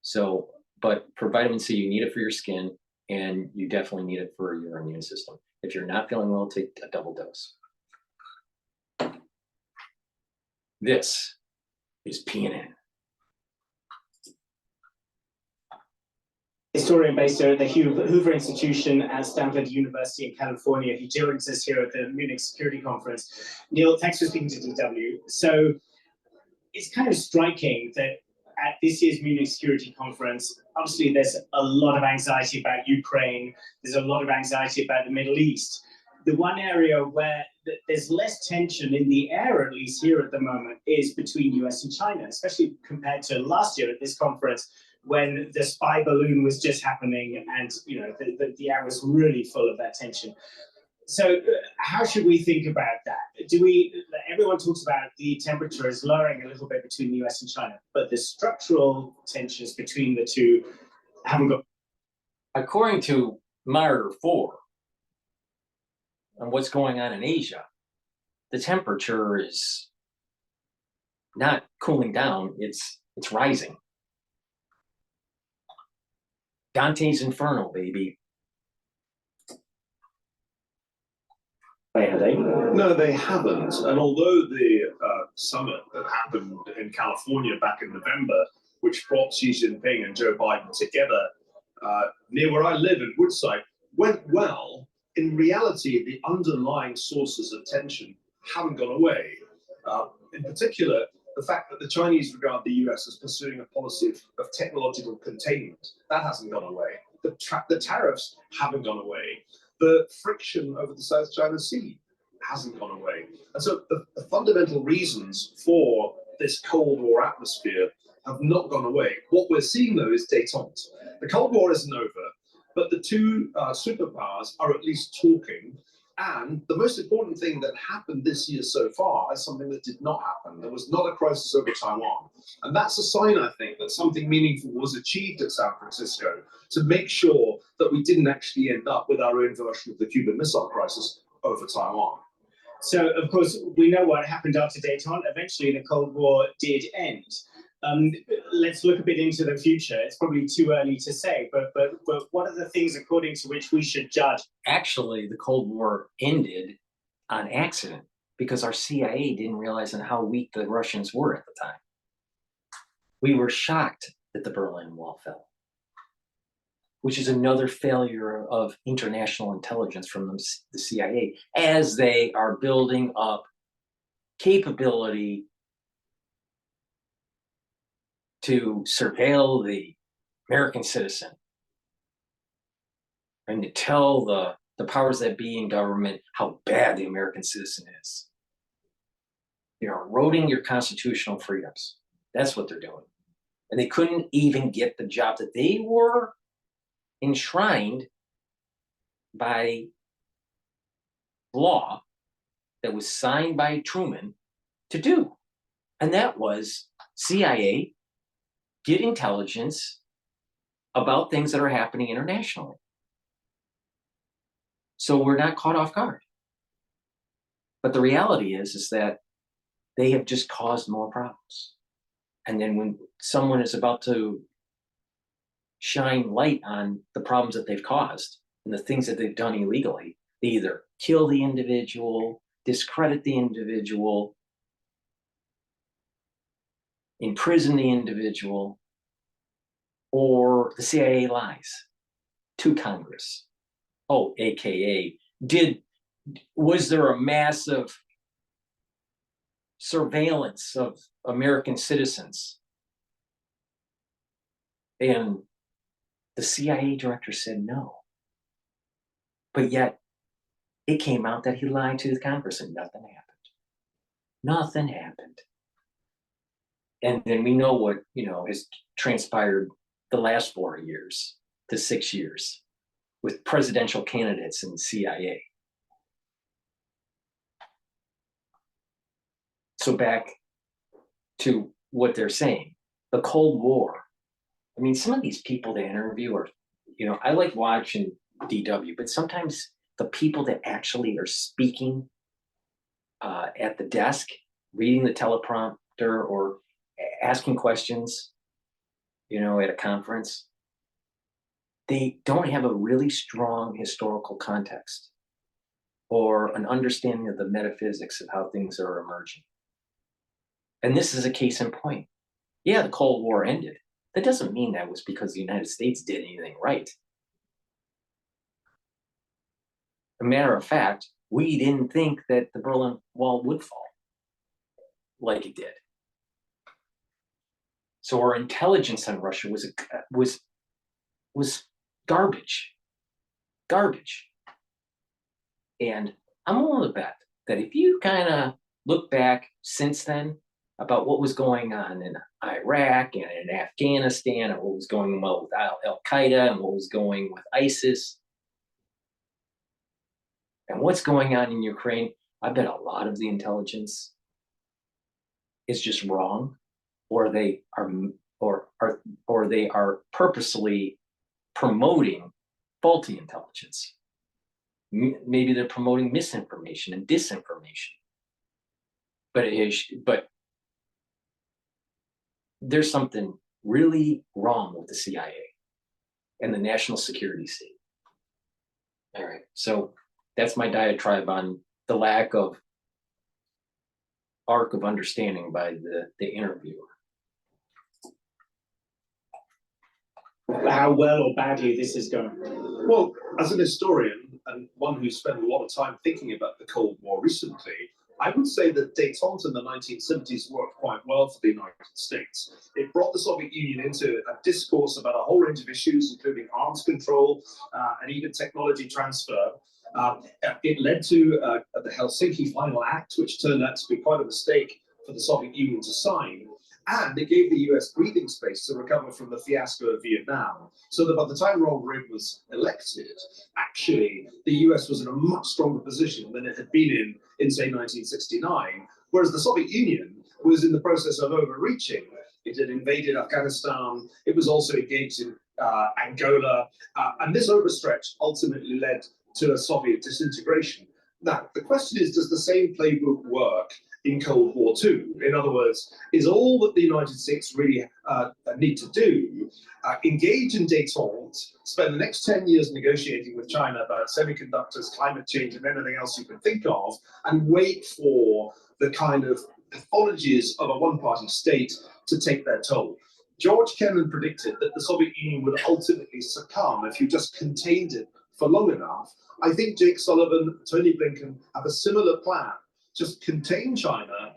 So, but for vitamin C, you need it for your skin, and you definitely need it for your immune system. If you're not feeling well, take a double dose. This is PNN. Historian based here at the Hoover Institution at Stanford University in California. He joins us here at the Munich Security Conference. Neil, thanks for speaking to DW. So it's kind of striking that at this year's Munich Security Conference, obviously there's a lot of anxiety about Ukraine. There's a lot of anxiety about the Middle East. The one area where there's less tension in the air, at least here at the moment, is between US and China, especially compared to last year at this conference, when the spy balloon was just happening and the air was really full of that tension. So how should we think about that? Everyone talks about the temperature is lowering a little bit between the US and China, but the structural tensions between the two haven't got. According to Monitor 4, and what's going on in Asia, the temperature is not cooling down, it's rising. Dante's Inferno, baby. No, they haven't. And although the summit that happened in California back in November, which brought Xi Jinping and Joe Biden together near where I live in Woodside, went well, in reality, the underlying sources of tension haven't gone away. In particular, the fact that the Chinese regard the US as pursuing a policy of technological containment, that hasn't gone away. The tariffs haven't gone away. The friction over the South China Sea hasn't gone away. And so the fundamental reasons for this Cold War atmosphere have not gone away. What we're seeing, though, is détente. The Cold War isn't over, but the two superpowers are at least talking. And the most important thing that happened this year so far is something that did not happen. There was not a crisis over Taiwan. And that's a sign, I think, that something meaningful was achieved at San Francisco to make sure that we didn't actually end up with our own version of the Cuban Missile Crisis over Taiwan. So, of course, we know what happened after Dayton. Eventually, the Cold War did end. Let's look a bit into the future. It's probably too early to say, but what are the things according to which we should judge? Actually, the Cold War ended on accident because our CIA didn't realize how weak the Russians were at the time. We were shocked that the Berlin Wall fell, which is another failure of international intelligence from the CIA as they are building up capability to surveil the American citizen and to tell the powers that be in government how bad the American citizen is. You're eroding your constitutional freedoms. That's what they're doing. And they couldn't even get the job that they were enshrined by law that was signed by Truman to do. And that was CIA, get intelligence about things that are happening internationally. So we're not caught off guard. But the reality is that they have just caused more problems. And then when someone is about to shine light on the problems that they've caused, and the things that they've done illegally, they either kill the individual, discredit the individual, imprison the individual, or the CIA lies to Congress. Oh, AKA, was there a massive surveillance of American citizens? And the CIA director said no. But yet it came out that he lied to the Congress and nothing happened. Nothing happened. And then we know what, has transpired the last 4 years to 6 years with presidential candidates in the CIA. So back to what they're saying, the Cold War. I mean, some of these people they interview are, I like watching DW, but sometimes the people that actually are speaking at the desk, reading the teleprompter or asking questions, at a conference, they don't have a really strong historical context or an understanding of the metaphysics of how things are emerging. And this is a case in point. Yeah, the Cold War ended. That doesn't mean that was because the United States did anything right. A matter of fact, we didn't think that the Berlin Wall would fall like it did. So our intelligence on Russia was garbage. And I'm willing to bet that if you kind of look back since then about what was going on in Iraq and in Afghanistan and what was going on with Al-Qaeda and what was going with ISIS and what's going on in Ukraine, I bet a lot of the intelligence is just wrong, or they are purposely promoting faulty intelligence. Maybe they're promoting misinformation and disinformation. But there's something really wrong with the CIA and the national security state. All right, so that's my diatribe on the lack of arc of understanding by the interviewer. How well or badly this is going? Well, as an historian and one who spent a lot of time thinking about the Cold War recently, I would say that Detente in the 1970s worked quite well for the United States. It brought the Soviet Union into a discourse about a whole range of issues, including arms control and even technology transfer. It led to the Helsinki Final Act, which turned out to be quite a mistake for the Soviet Union to sign. And it gave the US breathing space to recover from the fiasco of Vietnam. So that by the time Ronald Reagan was elected, actually, the US was in a much stronger position than it had been in say, 1969. Whereas the Soviet Union was in the process of overreaching. It had invaded Afghanistan. It was also engaged in Angola. And this overstretch ultimately led to a Soviet disintegration. Now, the question is, does the same playbook work in Cold War II? In other words, is all that the United States really need to do engage in détente, spend the next 10 years negotiating with China about semiconductors, climate change, and anything else you can think of, and wait for the kind of pathologies of a one-party state to take their toll? George Kennan predicted that the Soviet Union would ultimately succumb if you just contained it for long enough. I think Jake Sullivan, Tony Blinken have a similar plan. Just contain China,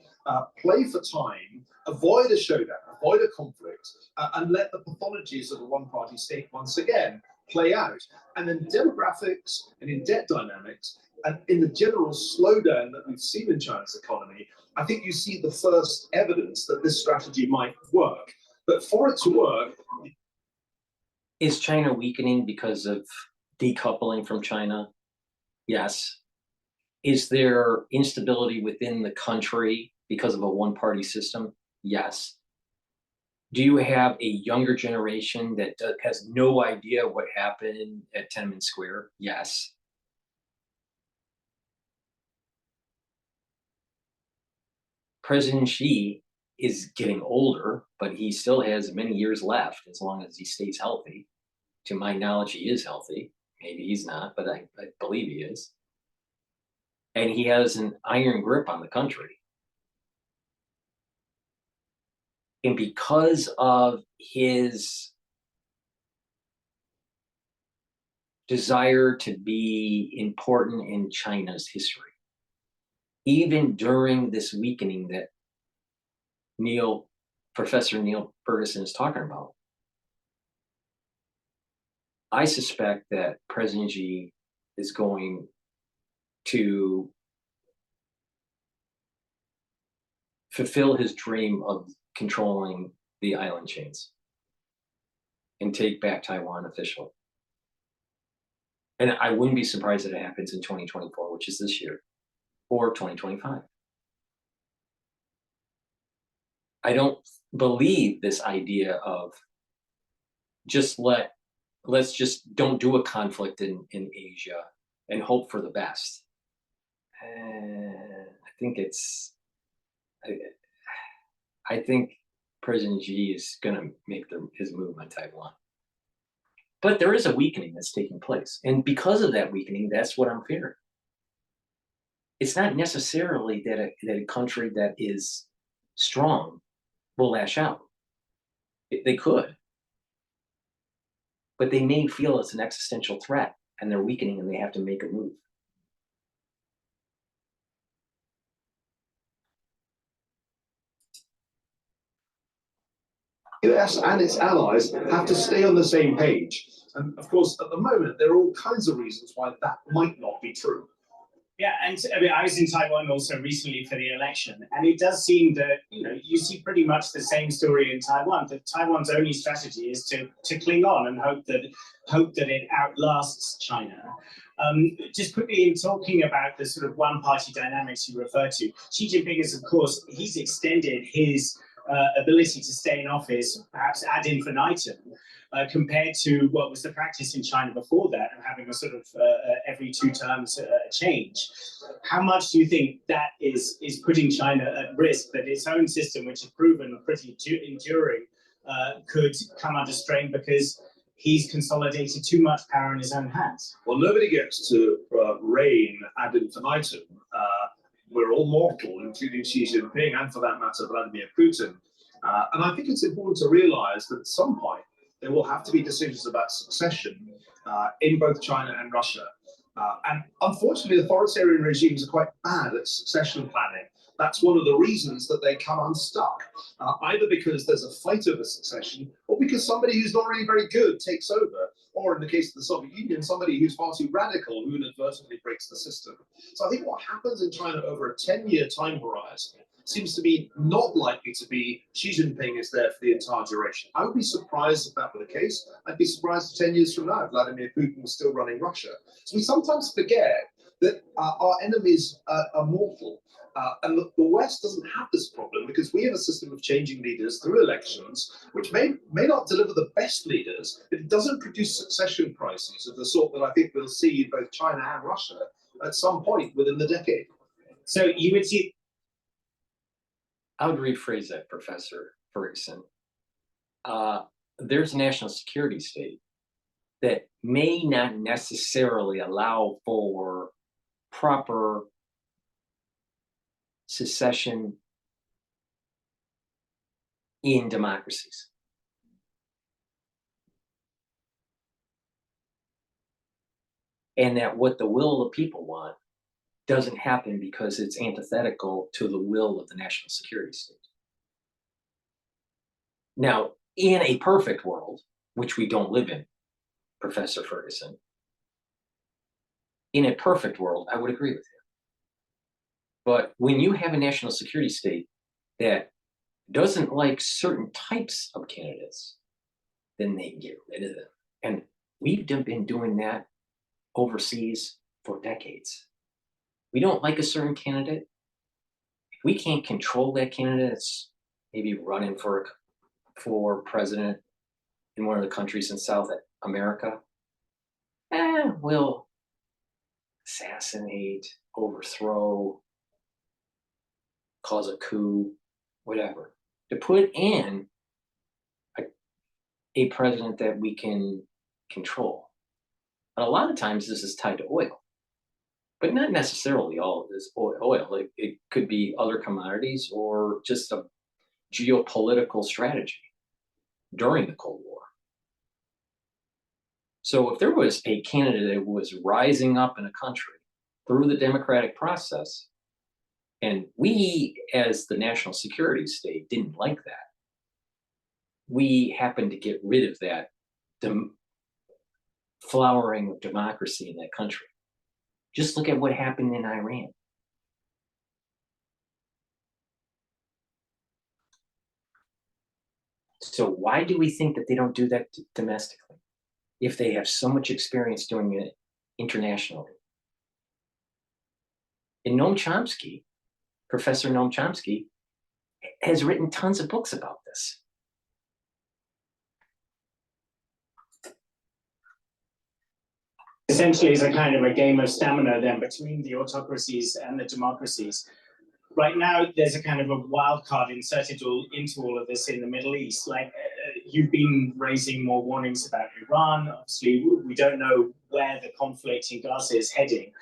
play for time, avoid a showdown, avoid a conflict, and let the pathologies of a one-party state once again play out. And in demographics and in debt dynamics, and in the general slowdown that we've seen in China's economy, I think you see the first evidence that this strategy might work. But for it to work... Is China weakening because of decoupling from China? Yes. Is there instability within the country because of a one-party system? Yes. Do you have a younger generation that has no idea what happened at Tiananmen Square? Yes. President Xi is getting older, but he still has many years left as long as he stays healthy. To my knowledge, he is healthy. maybe he's not, but I believe he is. And he has an iron grip on the country. And because of his desire to be important in China's history, even during this weakening that Professor Neil Ferguson is talking about, I suspect that President Xi is going to fulfill his dream of controlling the island chains and take back Taiwan officially. And I wouldn't be surprised if it happens in 2024, which is this year, or 2025. I don't believe this idea of let's just don't do a conflict in Asia and hope for the best. I think President Xi is going to make his move on Taiwan. But there is a weakening that's taking place. And because of that weakening, that's what I'm fearing. It's not necessarily that a country that is strong will lash out. They could. But they may feel it's an existential threat and they're weakening and they have to make a move. US and its allies have to stay on the same page. And of course, at the moment, there are all kinds of reasons why that might not be true. Yeah, and I mean, I was in Taiwan also recently for the election, and it does seem that, you know, you see pretty much the same story in Taiwan, that Taiwan's only strategy is to cling on and hope that it outlasts China. Just quickly, in talking about the sort of one-party dynamics you refer to, Xi Jinping is, of course, he's extended his ability to stay in office, perhaps ad infinitum, compared to what was the practice in China before that, of having a sort of every 2 terms change. How much do you think that is putting China at risk, that its own system, which has proven pretty enduring, could come under strain because he's consolidated too much power in his own hands? Well, nobody gets to reign ad infinitum. We're all mortal, including Xi Jinping and, for that matter, Vladimir Putin. And I think it's important to realize that at some point, there will have to be decisions about succession in both China and Russia. And unfortunately, authoritarian regimes are quite bad at succession planning. That's one of the reasons that they come unstuck, either because there's a fight over succession or because somebody who's not really very good takes over, or in the case of the Soviet Union, somebody who's far too radical who inadvertently breaks the system. So I think what happens in China over a 10-year time horizon seems to be not likely to be Xi Jinping is there for the entire duration. I would be surprised if that were the case. I'd be surprised if 10 years from now, Vladimir Putin was still running Russia. So we sometimes forget that our enemies are mortal. And the West doesn't have this problem because we have a system of changing leaders through elections, which may not deliver the best leaders, but it doesn't produce succession crises of the sort that I think we'll see in both China and Russia at some point within the decade. So you would see. I would rephrase that, Professor Ferguson. There's a national security state that may not necessarily allow for proper secession in democracies. And that what the will of the people want doesn't happen because it's antithetical to the will of the national security state. Now, in a perfect world, which we don't live in, Professor Ferguson, in a perfect world, I would agree with you. But when you have a national security state that doesn't like certain types of candidates, then they can get rid of them. And we've been doing that overseas for decades. We don't like a certain candidate. If we can't control that candidate that's maybe running for president in one of the countries in South America, we'll assassinate, overthrow, cause a coup, whatever, to put in a president that we can control. And a lot of times this is tied to oil, but not necessarily all of this oil. It could be other commodities or just a geopolitical strategy during the Cold War. So if there was a candidate that was rising up in a country through the democratic process, and we as the national security state didn't like that, we happened to get rid of that flowering of democracy in that country. Just look at what happened in Iran. So why do we think that they don't do that domestically if they have so much experience doing it internationally? And Noam Chomsky, Professor Noam Chomsky, has written tons of books about this. Essentially, it's a kind of a game of stamina then between the autocracies and the democracies. Right now, there's a kind of a wild card inserted into all of this in the Middle East. Like you've been raising more warnings about Iran. Obviously, we don't know where the conflict in Gaza is heading.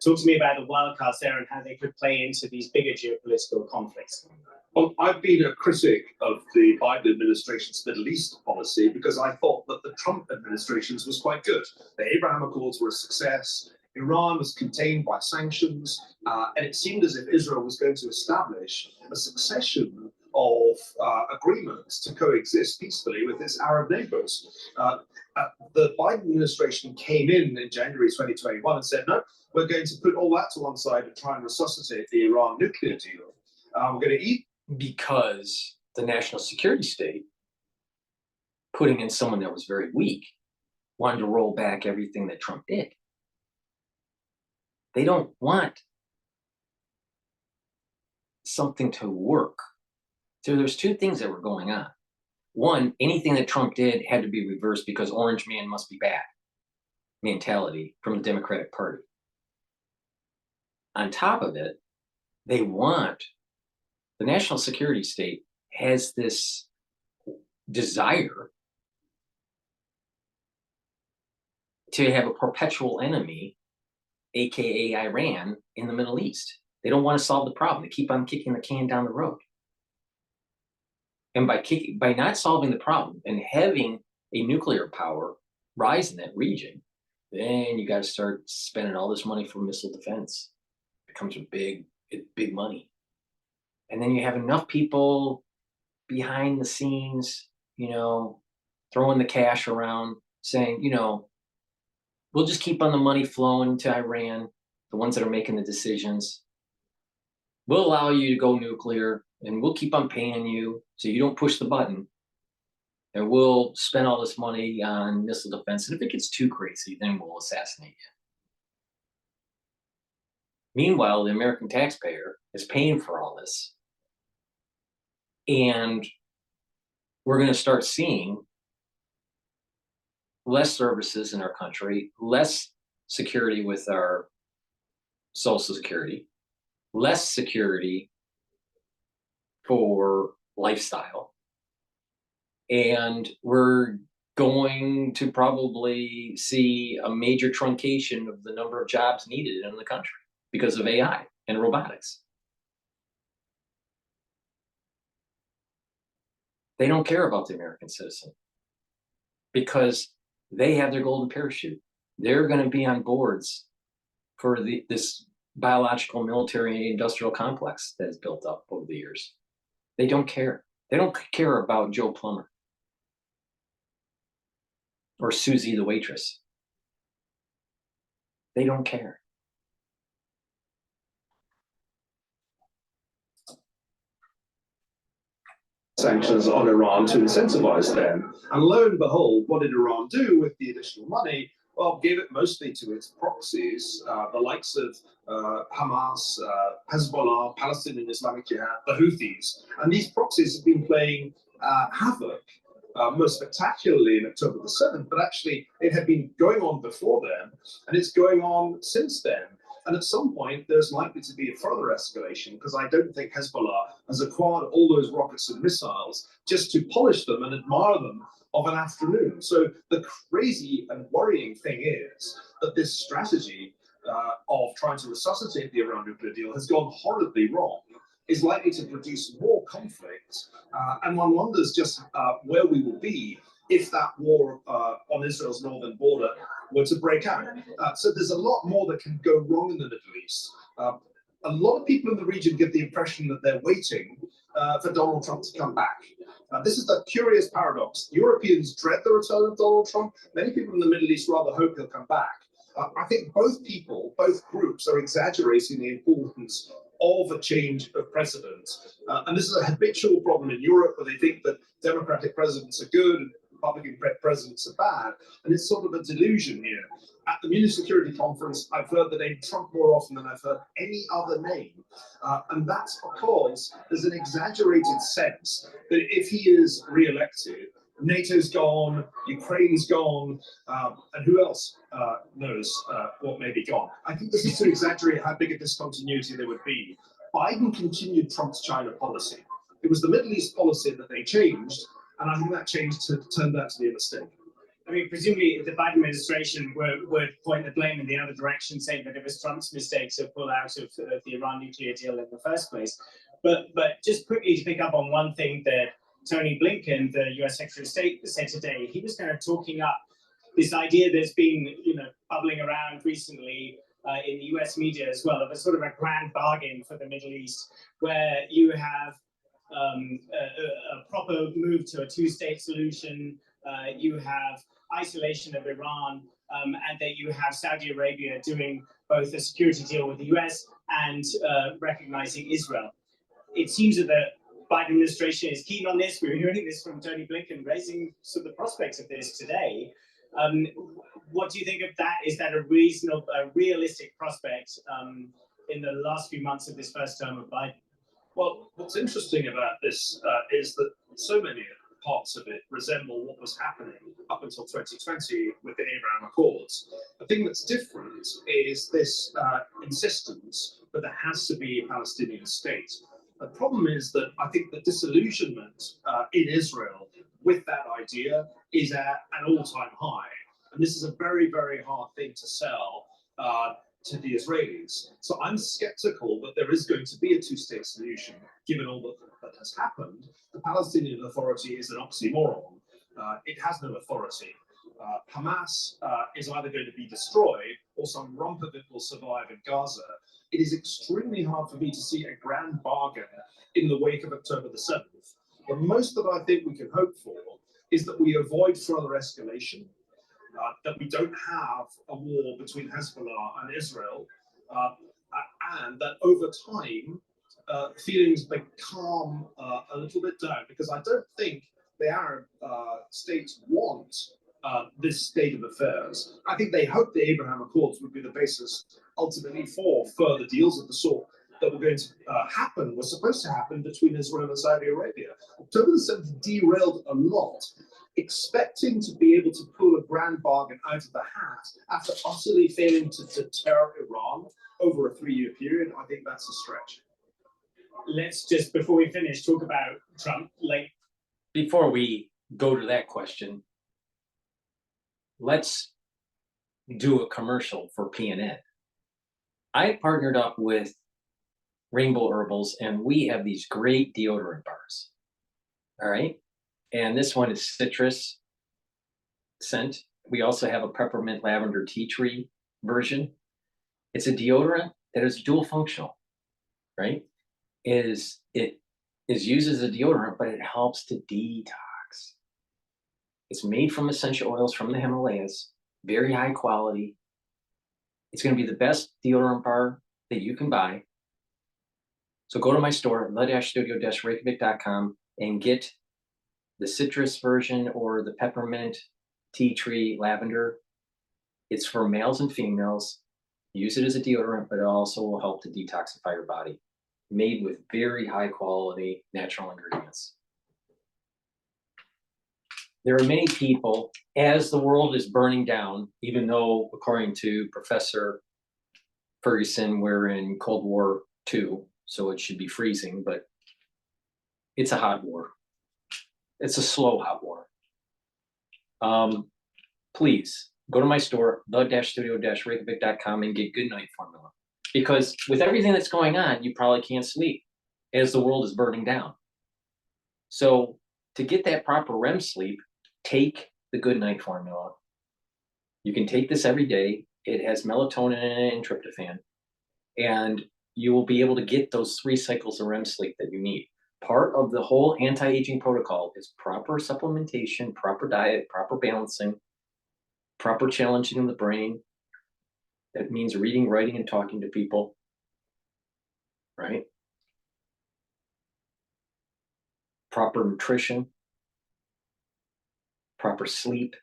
Talk to me about the wild cards there and how they could play into these bigger geopolitical conflicts. Well, I've been a critic of the Biden administration's Middle East policy because I thought that the Trump administration's was quite good. The Abraham Accords were a success. Iran was contained by sanctions, and it seemed as if Israel was going to establish a succession of agreements to coexist peacefully with its Arab neighbors. The Biden administration came in January 2021 and said, no, we're going to put all that to one side and try and resuscitate the Iran nuclear deal. We're going to eat. Because the national security state, putting in someone that was very weak, wanted to roll back everything that Trump did. They don't want something to work. So there's two things that were going on. One, anything that Trump did had to be reversed because Orange Man must be bad mentality from the Democratic Party. On top of it, they want, the national security state has this desire to have a perpetual enemy, AKA Iran, in the Middle East. They don't want to solve the problem. They keep on kicking the can down the road. And by not solving the problem and having a nuclear power rise in that region, then you got to start spending all this money for missile defense. It becomes big money. And then you have enough people behind the scenes, throwing the cash around, saying, we'll just keep on the money flowing to Iran, the ones that are making the decisions. We'll allow you to go nuclear, and we'll keep on paying you so you don't push the button. And we'll spend all this money on missile defense. And if it gets too crazy, then we'll assassinate you. Meanwhile, the American taxpayer is paying for all this. And we're going to start seeing less services in our country, less security with our Social Security, less security for lifestyle. And we're going to probably see a major truncation of the number of jobs needed in the country because of AI and robotics. They don't care about the American citizen because they have their golden parachute. They're going to be on boards for this biological, military, industrial complex that has built up over the years. They don't care. They don't care about Joe Plumber or Susie the waitress. They don't care. Sanctions on Iran to incentivize them. And lo and behold, what did Iran do with the additional money? Well, gave it mostly to its proxies, the likes of Hamas, Hezbollah, Palestinian Islamic Jihad, the Houthis. And these proxies have been playing havoc, most spectacularly in October the 7th, but actually it had been going on before then, and it's going on since then. And at some point, there's likely to be a further escalation because I don't think Hezbollah has acquired all those rockets and missiles just to polish them and admire them of an afternoon. So the crazy and worrying thing is that this strategy of trying to resuscitate the Iran nuclear deal has gone horribly wrong, is likely to produce more conflict, and one wonders just where we will be if that war on Israel's northern border were to break out. So there's a lot more that can go wrong in the Middle East. A lot of people in the region get the impression that they're waiting for Donald Trump to come back. This is the curious paradox. Europeans dread the return of Donald Trump. Many people in the Middle East rather hope he'll come back. I think both groups are exaggerating the importance of a change of president. And this is a habitual problem in Europe where they think that Democratic presidents are good and Republican presidents are bad. And it's sort of a delusion here. At the Munich Security Conference, I've heard the name Trump more often than I've heard any other name. And that's because there's an exaggerated sense that if he is re-elected, NATO's gone, Ukraine's gone, and who else knows what may be gone. I think this is to exaggerate how big a discontinuity there would be. Biden continued Trump's China policy. It was the Middle East policy that they changed, and I think that change turned out to be a mistake. I mean, presumably the Biden administration would point the blame in the other direction, saying that it was Trump's mistake to pull out of the Iran nuclear deal in the first place. But just quickly to pick up on one thing that Tony Blinken, the US Secretary of State, said today, he was kind of talking up this idea that's been, bubbling around recently in the US media as well, of a sort of a grand bargain for the Middle East, where you have a proper move to a two-state solution, you have isolation of Iran, and that you have Saudi Arabia doing both a security deal with the US and recognizing Israel. It seems that the Biden administration is keen on this. We were hearing this from Tony Blinken, raising sort of the prospects of this today. What do you think of that? Is that a reasonable, realistic prospect in the last few months of this first term of Biden? Well, what's interesting about this is that so many parts of it resemble what was happening up until 2020 with the Abraham Accords. The thing that's different is this insistence that there has to be a Palestinian state. The problem is that I think the disillusionment in Israel with that idea is at an all-time high. And this is a very, very hard thing to sell to the Israelis. So I'm skeptical that there is going to be a two-state solution, given all that has happened. The Palestinian Authority is an oxymoron. It has no authority. Hamas is either going to be destroyed or some rump of it will survive in Gaza. It is extremely hard for me to see a grand bargain in the wake of October the 7th. The most that I think we can hope for is that we avoid further escalation, that we don't have a war between Hezbollah and Israel, and that over time, feelings may calm a little bit down, because I don't think the Arab states want this state of affairs. I think they hope the Abraham Accords would be the basis ultimately for further deals of the sort that were going to happen, were supposed to happen between Israel and Saudi Arabia. October the 7th derailed a lot. Expecting to be able to pull a grand bargain out of the hat after utterly failing to deter Iran over a 3-year period, I think that's a stretch. Let's just, before we finish, talk about Trump. Before we go to that question, let's do a commercial for PNN. I partnered up with Rainbow Herbals, and we have these great deodorant bars. All right. And this one is citrus scent. We also have a peppermint lavender tea tree version. It's a deodorant that is dual functional, right? It is used as a deodorant, but it helps to detox. It's made from essential oils from the Himalayas, very high quality. It's going to be the best deodorant bar that you can buy. So go to my store, le-studio-reykjavik.com, and get the citrus version or the peppermint, tea tree, lavender. It's for males and females. Use it as a deodorant, but it also will help to detoxify your body. Made with very high quality natural ingredients. There are many people, as the world is burning down, even though according to Professor Ferguson, we're in Cold War II, so it should be freezing, but it's a hot war. It's a slow hot war. Please go to my store, the-studio-reykjavik.com, and get Good Night Formula. Because with everything that's going on, you probably can't sleep as the world is burning down. So to get that proper REM sleep, take the Good Night Formula. You can take this every day. It has melatonin in it and tryptophan. And you will be able to get those 3 cycles of REM sleep that you need. Part of the whole anti-aging protocol is proper supplementation, proper diet, proper balancing, proper challenging of the brain. That means reading, writing, and talking to people, right? Proper nutrition, proper sleep.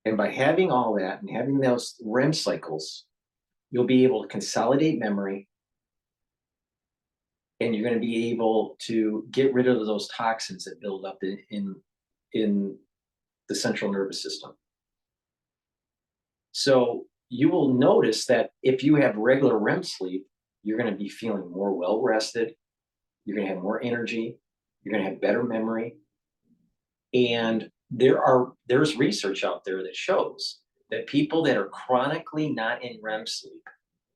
And by having all that and having those REM cycles, you'll be able to consolidate memory, and you're going to be able to get rid of those toxins that build up in the central nervous system. So you will notice that if you have regular REM sleep, you're going to be feeling more well-rested, you're going to have more energy, you're going to have better memory. And there's research out there that shows that people that are chronically not in REM sleep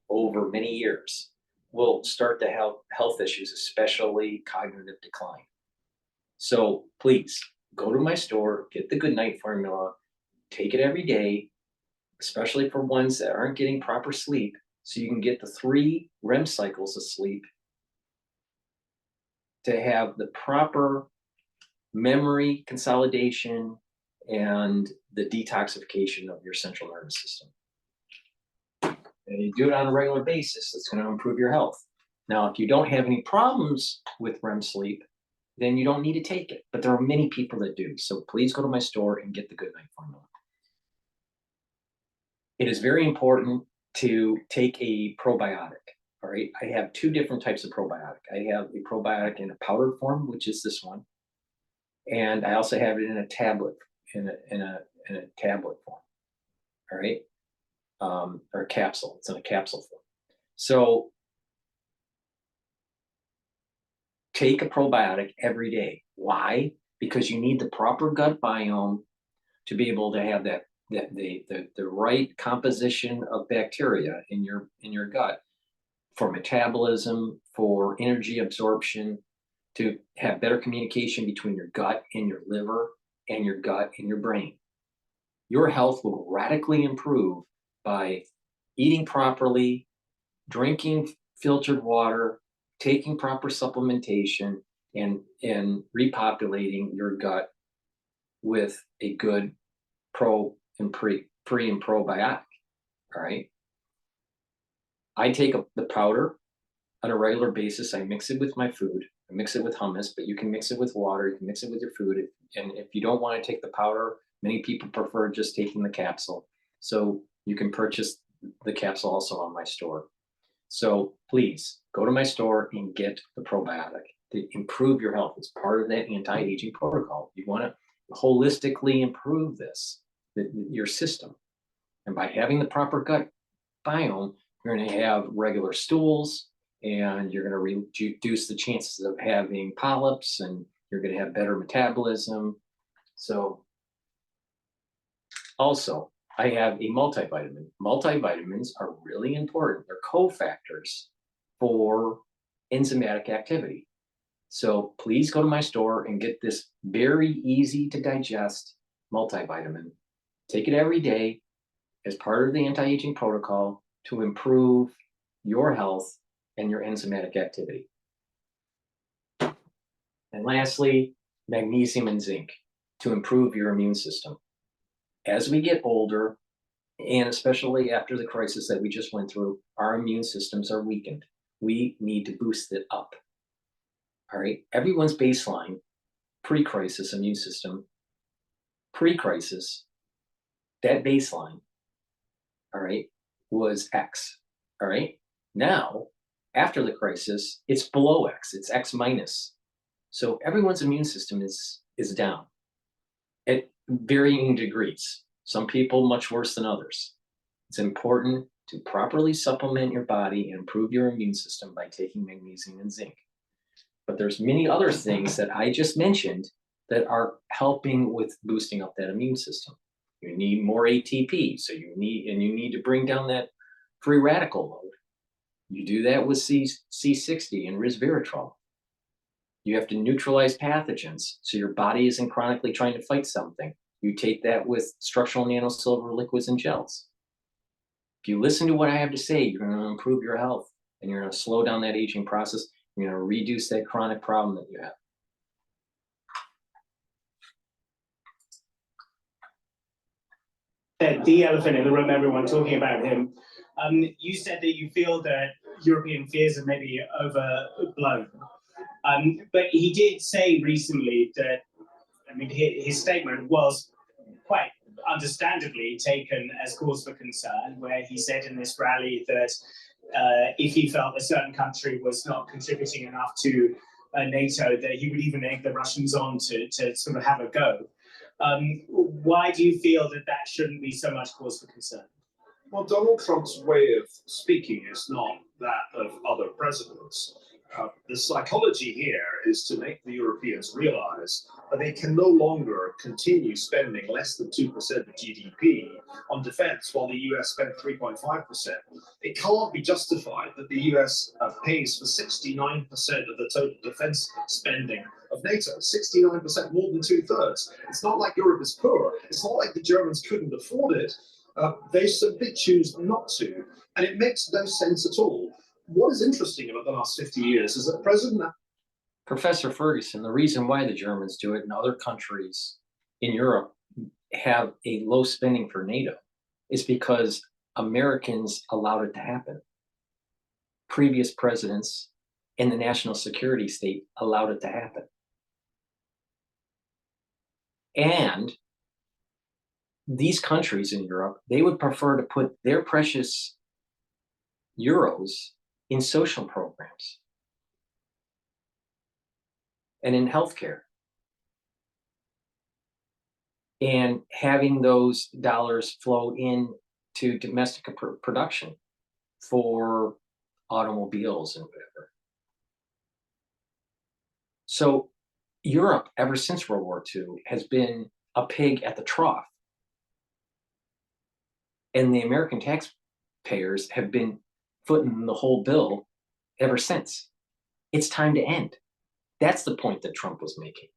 over many years will start to have health issues, especially cognitive decline. So please go to my store, get the Good Night Formula, take it every day, especially for ones that aren't getting proper sleep, so you can get the 3 REM cycles of sleep to have the proper memory consolidation and the detoxification of your central nervous system. And you do it on a regular basis, it's going to improve your health. Now, if you don't have any problems with REM sleep, then you don't need to take it. But there are many people that do. So please go to my store and get the Good Night Formula. It is very important to take a probiotic. All right, I have 2 different types of probiotic. I have a probiotic in a powdered form, which is this one, and I also have it in a tablet, in a tablet form. All right, or a capsule. It's in a capsule form. So take a probiotic every day. Why? Because you need the proper gut biome to be able to have the right composition of bacteria in your gut for metabolism, for energy absorption, to have better communication between your gut and your liver and your gut and your brain. Your health will radically improve by eating properly, drinking filtered water, taking proper supplementation, and repopulating your gut with a good pre and probiotic. All right. I take the powder on a regular basis. I mix it with my food. I mix it with hummus, but you can mix it with water. You can mix it with your food. And if you don't want to take the powder, many people prefer just taking the capsule. So you can purchase the capsule also on my store. So please go to my store and get the probiotic to improve your health. It's part of that anti-aging protocol. You want to holistically improve your system. And by having the proper gut biome, you're going to have regular stools, and you're going to reduce the chances of having polyps, and you're going to have better metabolism. So also, I have a multivitamin. Multivitamins are really important. They're cofactors for enzymatic activity. So please go to my store and get this very easy to digest multivitamin. Take it every day as part of the anti-aging protocol to improve your health and your enzymatic activity. And lastly, magnesium and zinc to improve your immune system. As we get older, and especially after the crisis that we just went through, our immune systems are weakened. We need to boost it up. All right, everyone's baseline pre-crisis immune system, pre-crisis, that baseline, all right, was X. All right, now after the crisis, it's below X, it's X minus. So everyone's immune system is down at varying degrees. Some people much worse than others. It's important to properly supplement your body and improve your immune system by taking magnesium and zinc. But there's many other things that I just mentioned that are helping with boosting up that immune system. You need more ATP, so you need to bring down that free radical load. You do that with C60 and resveratrol. You have to neutralize pathogens, so your body isn't chronically trying to fight something. You take that with structural nanosilver liquids and gels. If you listen to what I have to say, you're going to improve your health, and you're going to slow down that aging process. You're going to reduce that chronic problem that you have. The elephant in the room, everyone talking about him. You said that you feel that European fears are maybe overblown. But he did say recently that, I mean, his statement was quite understandably taken as cause for concern, where he said in this rally that if he felt a certain country was not contributing enough to NATO, that he would even egg the Russians on to sort of have a go. Why do you feel that that shouldn't be so much cause for concern? Well, Donald Trump's way of speaking is not that of other presidents. The psychology here is to make the Europeans realize that they can no longer continue spending less than 2% of GDP on defense while the US spent 3.5%. It can't be justified that the US pays for 69% of the total defense spending of NATO, 69%, more than 2/3. It's not like Europe is poor. It's not like the Germans couldn't afford it. They simply choose not to, and it makes no sense at all. What is interesting about the last 50 years is that Professor Ferguson, the reason why the Germans do it and other countries in Europe have a low spending for NATO is because Americans allowed it to happen. Previous presidents in the national security state allowed it to happen. And these countries in Europe, they would prefer to put their precious euros in social programs and in healthcare, and having those dollars flow into domestic production for automobiles and whatever. So Europe, ever since World War II, has been a pig at the trough. And the American taxpayers have been footing the whole bill ever since. It's time to end. That's the point that Trump was making.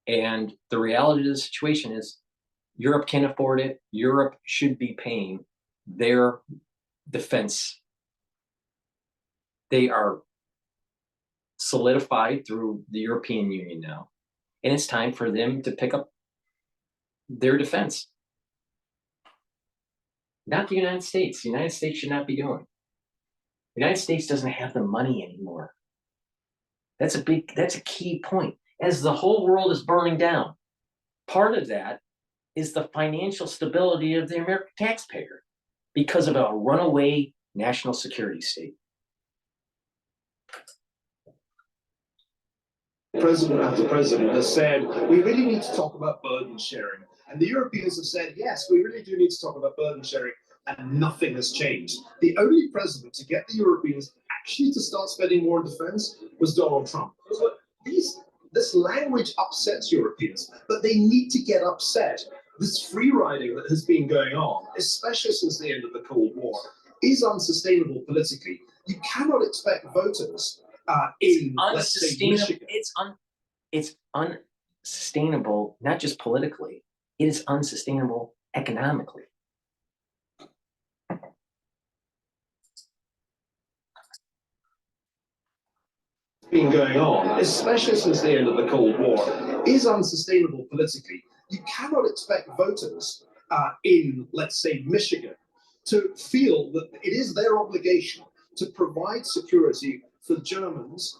And the reality of the situation is Europe can't afford it. Europe should be paying their defense. They are solidified through the European Union now. And it's time for them to pick up their defense. Not the United States. The United States should not be doing. The United States doesn't have the money anymore. That's a key point. As the whole world is burning down, part of that is the financial stability of the American taxpayer because of a runaway national security state. President after president has said, we really need to talk about burden sharing. And the Europeans have said, yes, we really do need to talk about burden sharing, and nothing has changed. The only president to get the Europeans actually to start spending more on defense was Donald Trump. This language upsets Europeans, but they need to get upset. This free riding that has been going on, especially since the end of the Cold War, is unsustainable politically. You cannot expect voters in, let's say, Michigan. It's unsustainable, not just politically, it is unsustainable economically. Been going on, especially since the end of the Cold War, is unsustainable politically. You cannot expect voters in, let's say, Michigan, to feel that it is their obligation to provide security for Germans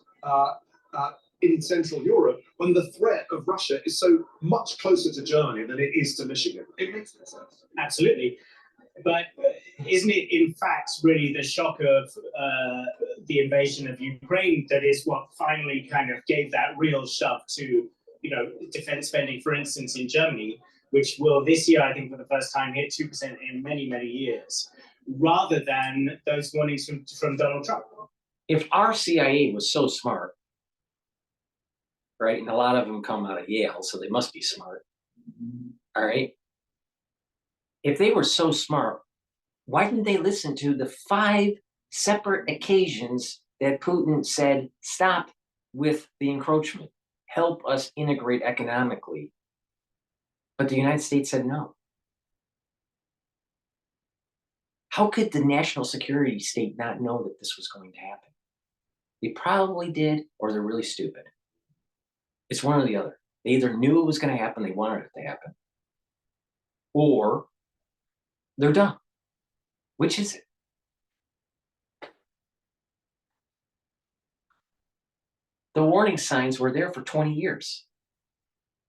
in Central Europe when the threat of Russia is so much closer to Germany than it is to Michigan. It makes no sense. Absolutely. But isn't it, in fact, really the shock of the invasion of Ukraine that is what finally kind of gave that real shove to, defense spending, for instance, in Germany, which will this year, I think, for the first time, hit 2% in many, many years, rather than those warnings from Donald Trump? If our CIA was so smart, right? And a lot of them come out of Yale, so they must be smart. All right. If they were so smart, why didn't they listen to the 5 separate occasions that Putin said, stop with the encroachment, help us integrate economically? But the United States said no. How could the national security state not know that this was going to happen? They probably did, or they're really stupid. It's one or the other. They either knew it was going to happen, they wanted it to happen, or they're dumb. Which is it? The warning signs were there for 20 years.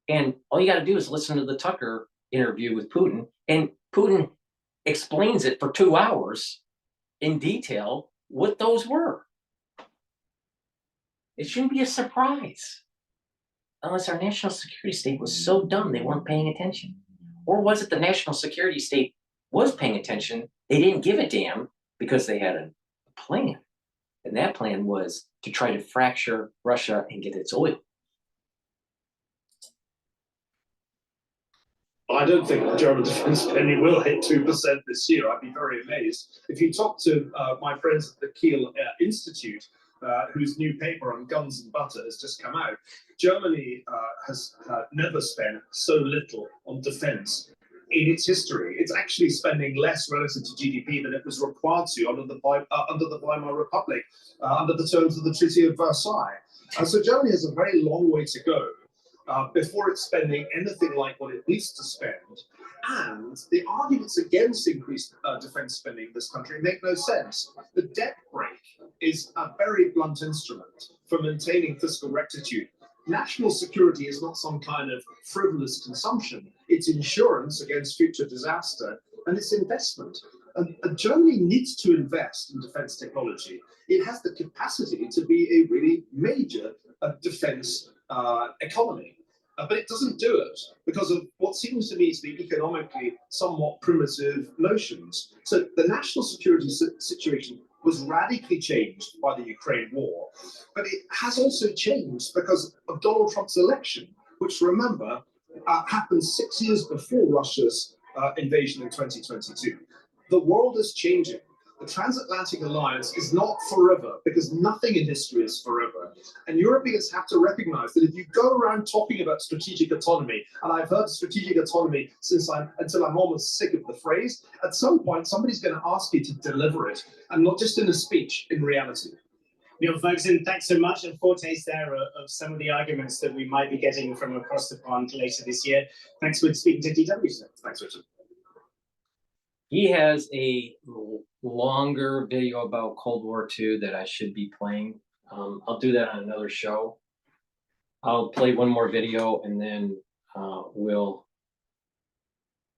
And all you got to do is listen to the Tucker interview with Putin, and Putin explains it for 2 hours in detail what those were. It shouldn't be a surprise unless our national security state was so dumb they weren't paying attention. Or was it the national security state was paying attention, they didn't give a damn because they had a plan. And that plan was to try to fracture Russia and get its oil. I don't think German defense spending will hit 2% this year. I'd be very amazed. If you talk to my friends at the Kiel Institute, whose new paper on guns and butter has just come out, Germany has never spent so little on defense in its history. It's actually spending less relative to GDP than it was required to under the Weimar Republic, under the terms of the Treaty of Versailles. So Germany has a very long way to go before it's spending anything like what it needs to spend. And the arguments against increased defense spending in this country make no sense. The debt brake is a very blunt instrument for maintaining fiscal rectitude. National security is not some kind of frivolous consumption. It's insurance against future disaster, and it's investment. And Germany needs to invest in defense technology. It has the capacity to be a really major defense economy. But it doesn't do it because of what seems to me to be economically somewhat primitive notions. So the national security situation was radically changed by the Ukraine war, but it has also changed because of Donald Trump's election, which, remember, happened 6 years before Russia's invasion in 2022. The world is changing. The transatlantic alliance is not forever because nothing in history is forever. And Europeans have to recognize that if you go around talking about strategic autonomy, and I've heard strategic autonomy until I'm almost sick of the phrase, at some point somebody's going to ask you to deliver it, and not just in a speech, in reality. Neil Ferguson, thanks so much. And foretaste there of some of the arguments that we might be getting from across the pond later this year. Thanks for speaking to DW. Thanks, Richard. He has a longer video about Cold War II that I should be playing. I'll do that on another show. I'll play one more video and then we'll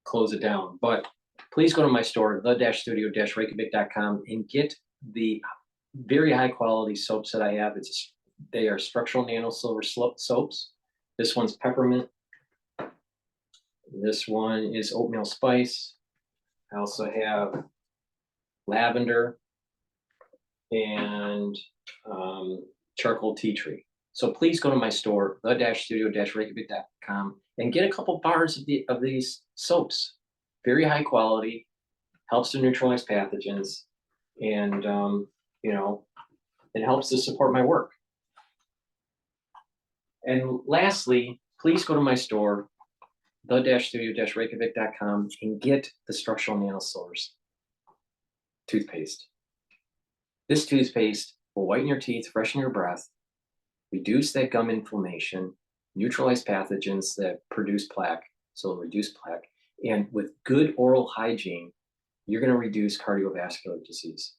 close it down. But please go to my store, the-studio-reykjavik.com, and get the very high quality soaps that I have. They are structural nano silver soaps. This one's peppermint. This one is oatmeal spice. I also have lavender and charcoal tea tree. So please go to my store, the-studio-reykjavik.com, and get a couple bars of these soaps. Very high quality, helps to neutralize pathogens, and you know, it helps to support my work. And lastly, please go to my store, the-studio-reykjavik.com, and get the structural nanosilvers toothpaste. This toothpaste will whiten your teeth, freshen your breath, reduce that gum inflammation, neutralize pathogens that produce plaque, so it'll reduce plaque, and with good oral hygiene, you're going to reduce cardiovascular disease.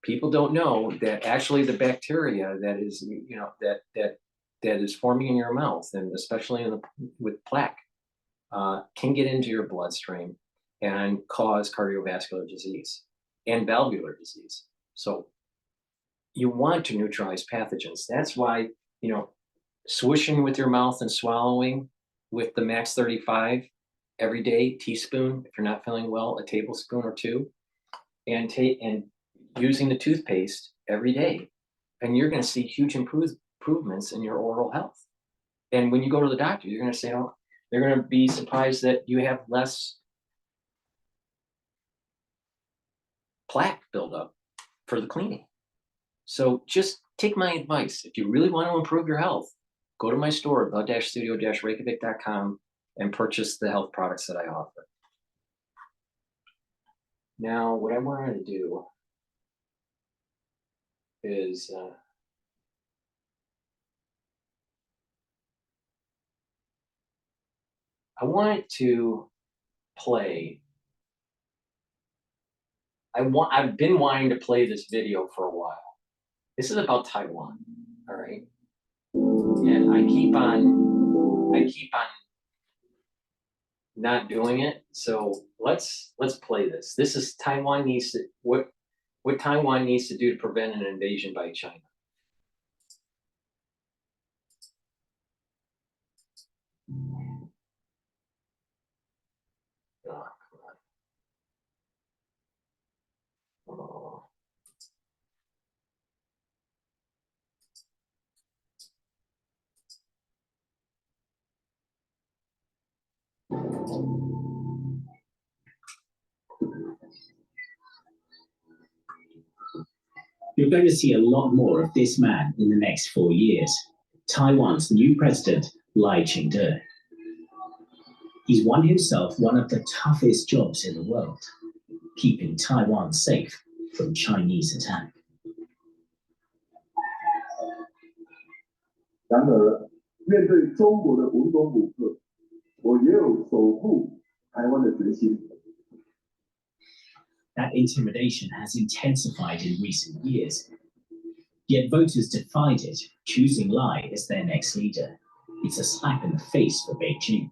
People don't know that actually the bacteria that is, you know, that is forming in your mouth, and especially with plaque, can get into your bloodstream and cause cardiovascular disease and valvular disease. So you want to neutralize pathogens. That's why, you know, swishing with your mouth and swallowing with the Max 35 every day, teaspoon, if you're not feeling well, a tablespoon or two, and using the toothpaste every day, and you're going to see huge improvements improvements in your oral health. And when you go to the doctor, you're going to say, oh, they're going to be surprised that you have less plaque buildup for the cleaning. So just take my advice. If you really want to improve your health, go to my store, the-studio-reykjavik.com, and purchase the health products that I offer. Now, what I wanted to do is I wanted to play. I've been wanting to play this video for a while. This is about Taiwan, all right? And I keep on not doing it. So let's play this. This is Taiwan needs to what Taiwan needs to do to prevent an invasion by China. Oh, come on. Oh. You're going to see a lot more of this man in the next 4 years. Taiwan's new president, Lai Ching-te. He's won himself one of the toughest jobs in the world, keeping Taiwan safe from Chinese attack. 然而，面对中国的文攻武吓，我也有守护台湾的决心。 That intimidation has intensified in recent years. Yet voters defied it, choosing Lai as their next leader. It's a slap in the face for Beijing.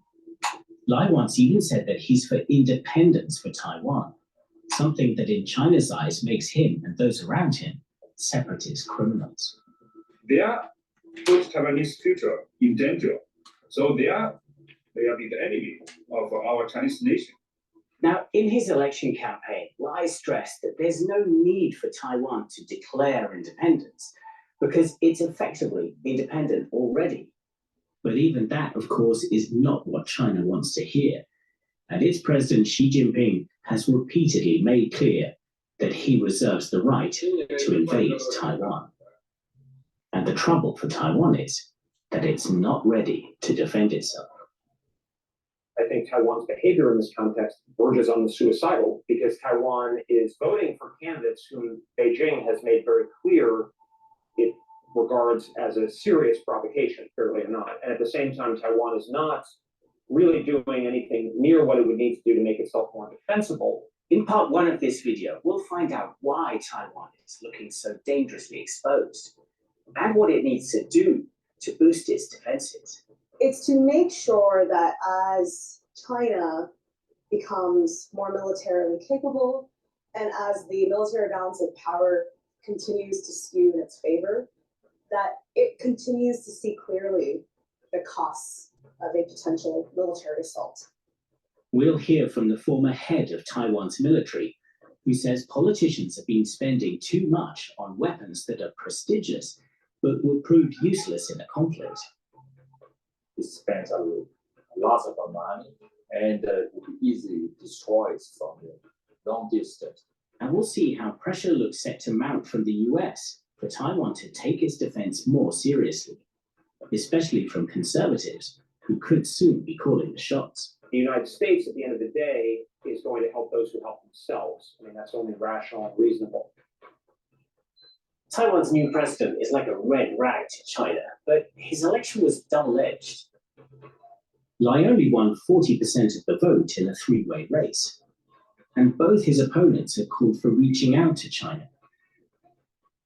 Lai once even said that he's for independence for Taiwan, something that in China's eyes makes him and those around him separatist criminals. They are put Taiwanese future in danger. So they are the enemy of our Chinese nation. Now, in his election campaign, Lai stressed that there's no need for Taiwan to declare independence because it's effectively independent already. But even that, of course, is not what China wants to hear. And its president Xi Jinping has repeatedly made clear that he reserves the right to invade Taiwan. And the trouble for Taiwan is that it's not ready to defend itself. I think Taiwan's behavior in this context verges on the suicidal because Taiwan is voting for candidates whom Beijing has made very clear it regards as a serious provocation, fairly or not. And at the same time, Taiwan is not really doing anything near what it would need to do to make itself more defensible. In part one of this video, we'll find out why Taiwan is looking so dangerously exposed and what it needs to do to boost its defenses. It's to make sure that as China becomes more militarily capable and as the military balance of power continues to skew in its favor, that it continues to see clearly the costs of a potential military assault. We'll hear from the former head of Taiwan's military, who says politicians have been spending too much on weapons that are prestigious but will prove useless in a conflict. It spends a lot of money and easily destroys from a long distance. And we'll see how pressure looks set to mount from the US for Taiwan to take its defense more seriously, especially from conservatives who could soon be calling the shots. The United States, at the end of the day, is going to help those who help themselves. I mean, that's only rational and reasonable. Taiwan's new president is like a red rag to China, but his election was double-edged. Lai only won 40% of the vote in a three-way race, and both his opponents have called for reaching out to China.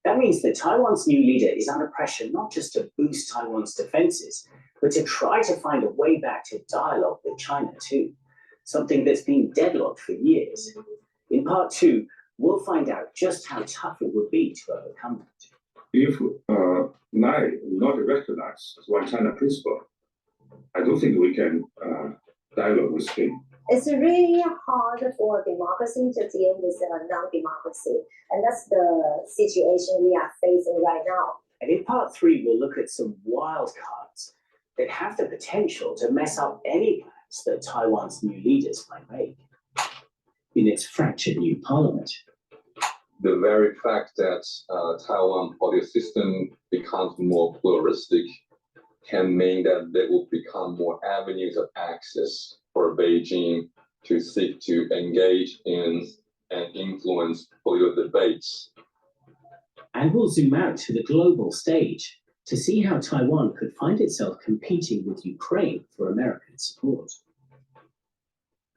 That means that Taiwan's new leader is under pressure not just to boost Taiwan's defenses, but to try to find a way back to dialogue with China too, something that's been deadlocked for years. In part two, we'll find out just how tough it would be to overcome that. If Lai not recognize one China principle, I don't think we can dialogue with him. It's really hard for democracy to deal with non-democracy, and that's the situation we are facing right now. And in part 3, we'll look at some wild cards that have the potential to mess up any plans that Taiwan's new leaders might make in its fractured new parliament. The very fact that Taiwan political system becomes more pluralistic can mean that there will become more avenues of access for Beijing to seek to engage in and influence political debates. And we'll zoom out to the global stage to see how Taiwan could find itself competing with Ukraine for American support.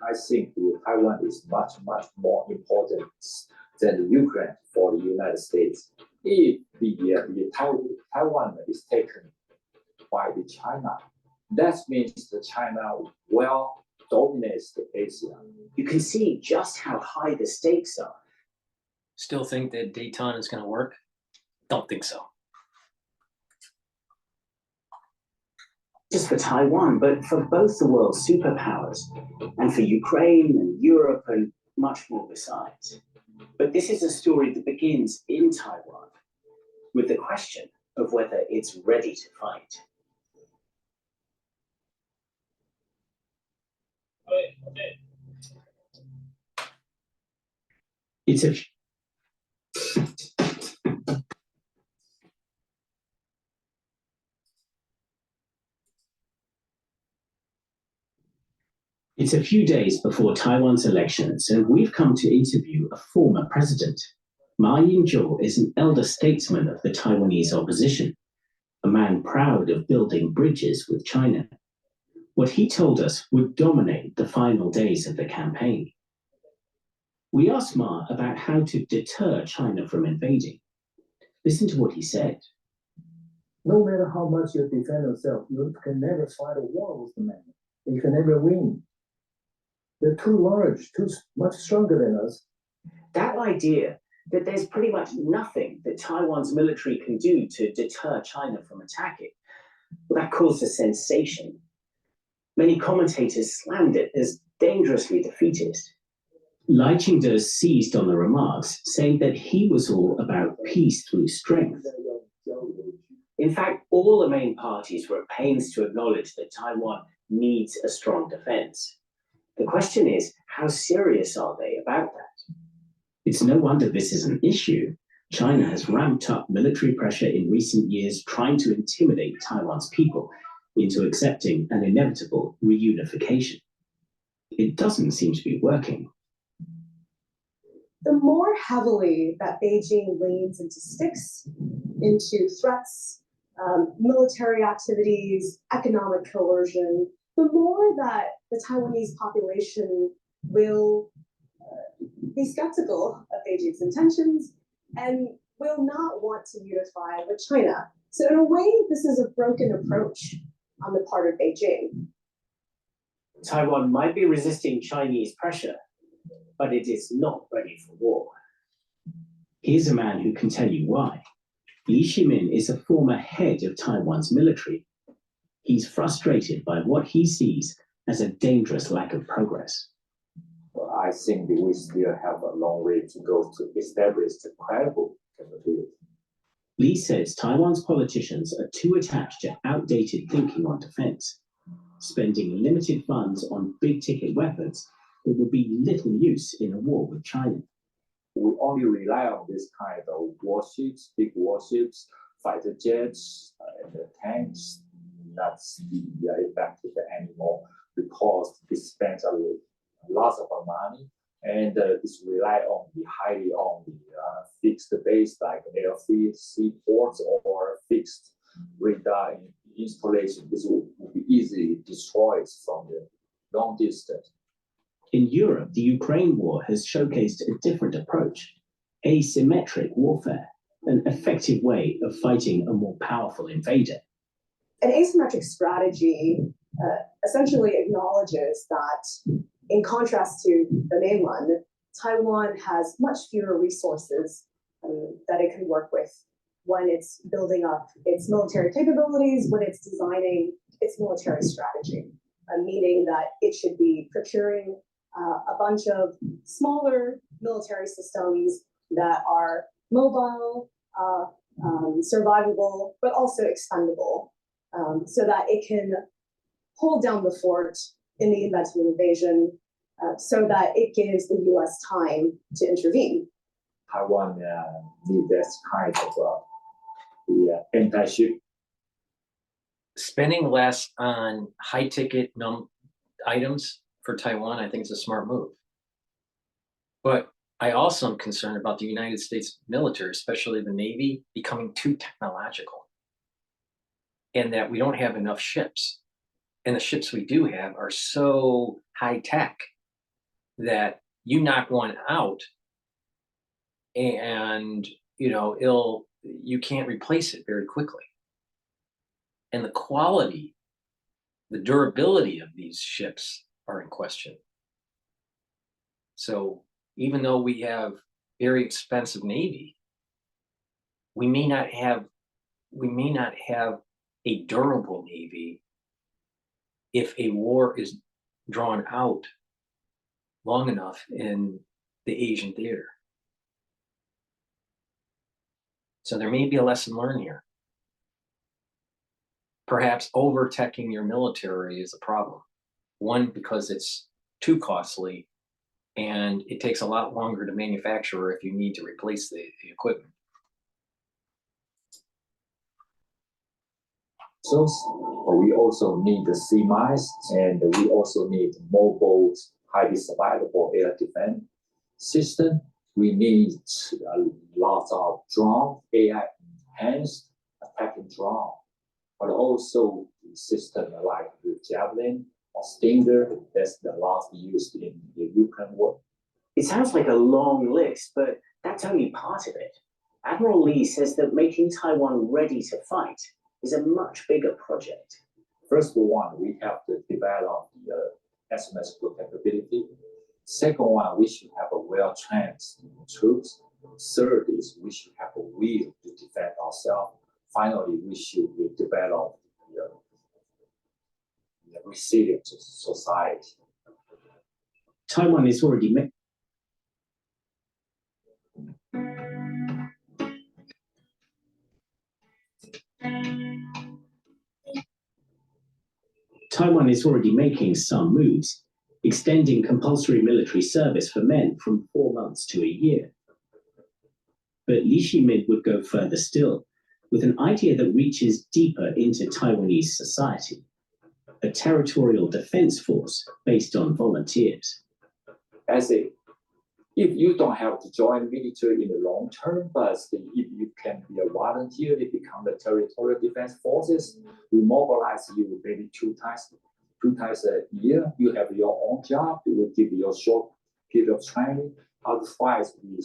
I think Taiwan is much more important than Ukraine for the United States. If Taiwan is taken by the China, that means that China will dominate Asia. You can see just how high the stakes are. Still think that Detente is going to work? Don't think so. Just for Taiwan, but for both the world's superpowers, and for Ukraine and Europe and much more besides. But this is a story that begins in Taiwan with the question of whether it's ready to fight. It's a few days before Taiwan's elections, and we've come to interview a former president. Ma Ying-jeou is an elder statesman of the Taiwanese opposition, a man proud of building bridges with China. What he told us would dominate the final days of the campaign. We asked Ma about how to deter China from invading. Listen to what he said. No matter how much you defend yourself, you can never fight a war with the man. You can never win. They're too large, too much stronger than us. That idea that there's pretty much nothing that Taiwan's military can do to deter China from attacking, well, that caused a sensation. Many commentators slammed it as dangerously defeatist. Lai Ching-te seized on the remarks, saying that he was all about peace through strength. In fact, all the main parties were at pains to acknowledge that Taiwan needs a strong defense. The question is, how serious are they about that? It's no wonder this is an issue. China has ramped up military pressure in recent years, trying to intimidate Taiwan's people into accepting an inevitable reunification. It doesn't seem to be working. The more heavily that Beijing leans into sticks, into threats, military activities, economic coercion, the more that the Taiwanese population will be skeptical of Beijing's intentions and will not want to unify with China. So in a way, this is a broken approach on the part of Beijing. Taiwan might be resisting Chinese pressure, but it is not ready for war. Here's a man who can tell you why. Li Shimin is a former head of Taiwan's military. He's frustrated by what he sees as a dangerous lack of progress. Well, I think we still have a long way to go to establish a credible capability. Li says Taiwan's politicians are too attached to outdated thinking on defense, spending limited funds on big-ticket weapons that would be little use in a war with China. We only rely on this kind of warships, big warships, fighter jets, and tanks, not be effective anymore because it spends a lot of money and it's rely on highly on the fixed base like airfield, seaports, or fixed radar installation. This will be easily destroyed from the long distance. In Europe, the Ukraine war has showcased a different approach, asymmetric warfare, an effective way of fighting a more powerful invader. An asymmetric strategy essentially acknowledges that, in contrast to the mainland, Taiwan has much fewer resources that it can work with when it's building up its military capabilities, when it's designing its military strategy, meaning that it should be procuring a bunch of smaller military systems that are mobile, survivable, but also expendable, so that it can hold down the fort in the event of an invasion, so that it gives the US time to intervene. Taiwan need this kind of the anti-ship. Spending less on high ticket items for Taiwan, I think is a smart move. But I also am concerned about the United States military, especially the Navy, becoming too technological. And that we don't have enough ships. And the ships we do have are so high tech that you knock one out and you can't replace it very quickly. And the quality, the durability of these ships are in question. So even though we have very expensive Navy, we may not have a durable Navy if a war is drawn out long enough in the Asian theater. So there may be a lesson learned here. Perhaps over-teching your military is a problem. One, because it's too costly, and it takes a lot longer to manufacture if you need to replace the equipment. So we also need the sea mines, and we also need mobile, highly survivable air defense system. We need a lot of drone, AI enhanced attacking drone, but also system like the Javelin or Stinger. That's the last used in the Ukraine war. It sounds like a long list, but that's only part of it. Admiral Lee says that making Taiwan ready to fight is a much bigger project. First one, we have to develop the asymmetrical capability. Second one, we should have a well-trained troops. Third is we should have a will to defend ourselves. Finally, we should develop the resilient society. Taiwan is already making some moves, extending compulsory military service for men from 4 months to a year. But Li Shimin would go further still, with an idea that reaches deeper into Taiwanese society, a territorial defense force based on volunteers. I say, if you don't have to join military in the long term, but if you can be a volunteer, you become the territorial defense forces, we mobilize you maybe two times a year. You have your own job. We will give you a short period of training. Otherwise, we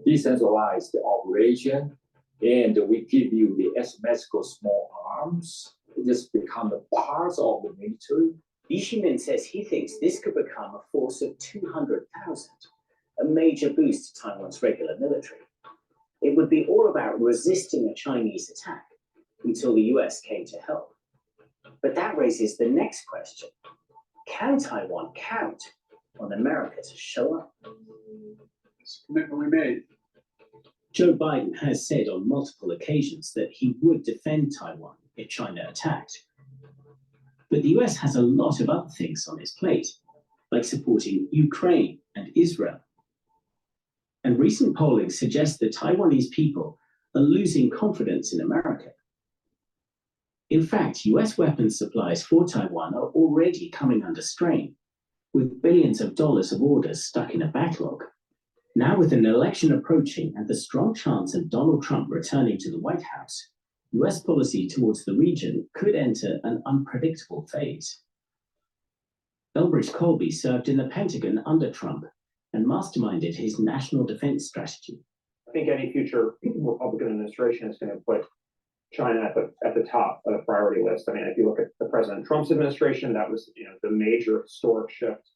decentralize the operation, and we give you the asymmetrical small arms. It just become a part of the military. Li Shimin says he thinks this could become a force of 200,000, a major boost to Taiwan's regular military. It would be all about resisting a Chinese attack until the US came to help. But that raises the next question. Can Taiwan count on America to show up? It's a commitment we made. Joe Biden has said on multiple occasions that he would defend Taiwan if China attacked. But the US has a lot of other things on its plate, like supporting Ukraine and Israel. And recent polling suggests that Taiwanese people are losing confidence in America. In fact, US weapons supplies for Taiwan are already coming under strain, with billions of dollars of orders stuck in a backlog. Now, with an election approaching and the strong chance of Donald Trump returning to the White House, US policy towards the region could enter an unpredictable phase. Elbridge Colby served in the Pentagon under Trump and masterminded his national defense strategy. I think any future Republican administration is going to put China at the top of the priority list. I mean, if you look at the President Trump's administration, that was the major historic shift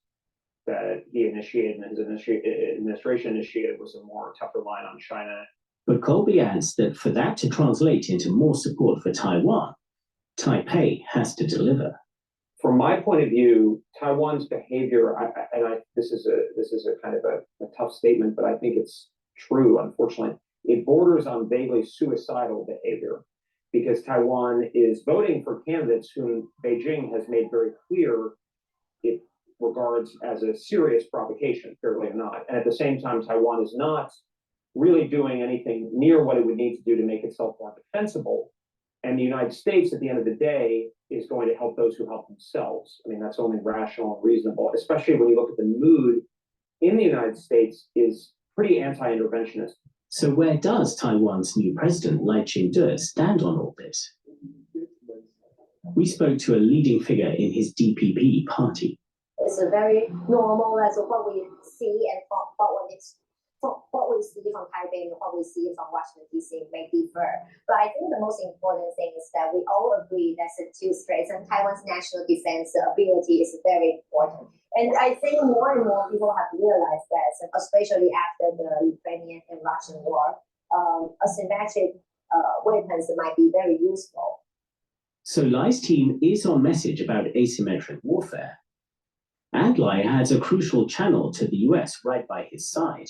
that he initiated and his administration initiated was a more tougher line on China. But Colby adds that for that to translate into more support for Taiwan, Taipei has to deliver. From my point of view, Taiwan's behavior, this is a kind of a tough statement, but I think it's true, unfortunately. it borders on vaguely suicidal behavior because Taiwan is voting for candidates whom Beijing has made very clear it regards as a serious provocation, fairly or not. And at the same time, Taiwan is not really doing anything near what it would need to do to make itself more defensible. And the United States, at the end of the day, is going to help those who help themselves. I mean, that's only rational and reasonable, especially when you look at the mood in the United States is pretty anti-interventionist. So where does Taiwan's new president, Lai Ching-te, stand on all this? We spoke to a leading figure in his DPP party. It's a very normal as what we see and what we see from Taipei and what we see from Washington DC may differ. But I think the most important thing is that we all agree that the two states and Taiwan's national defense ability is very important. And I think more and more people have realized that, especially after the Ukrainian and Russian war, asymmetric weapons might be very useful. So Lai's team is on message about asymmetric warfare. And Lai has a crucial channel to the US right by his side.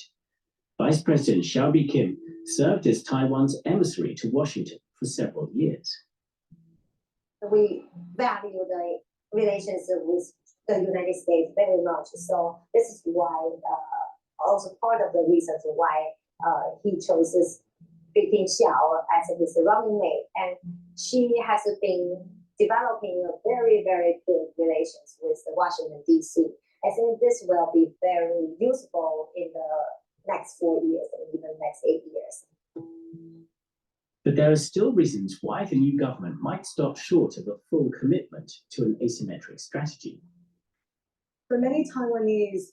Vice President Xiaobi Kim served as Taiwan's emissary to Washington for several years. We value the relationship with the United States very much. So this is why, also part of the reasons why he chose Brighteon Channel as his running mate. And she has been developing a very, very good relations with Washington, D.C. I think this will be very useful in the next 4 years and even next 8 years. But there are still reasons why the new government might stop short of a full commitment to an asymmetric strategy. For many Taiwanese,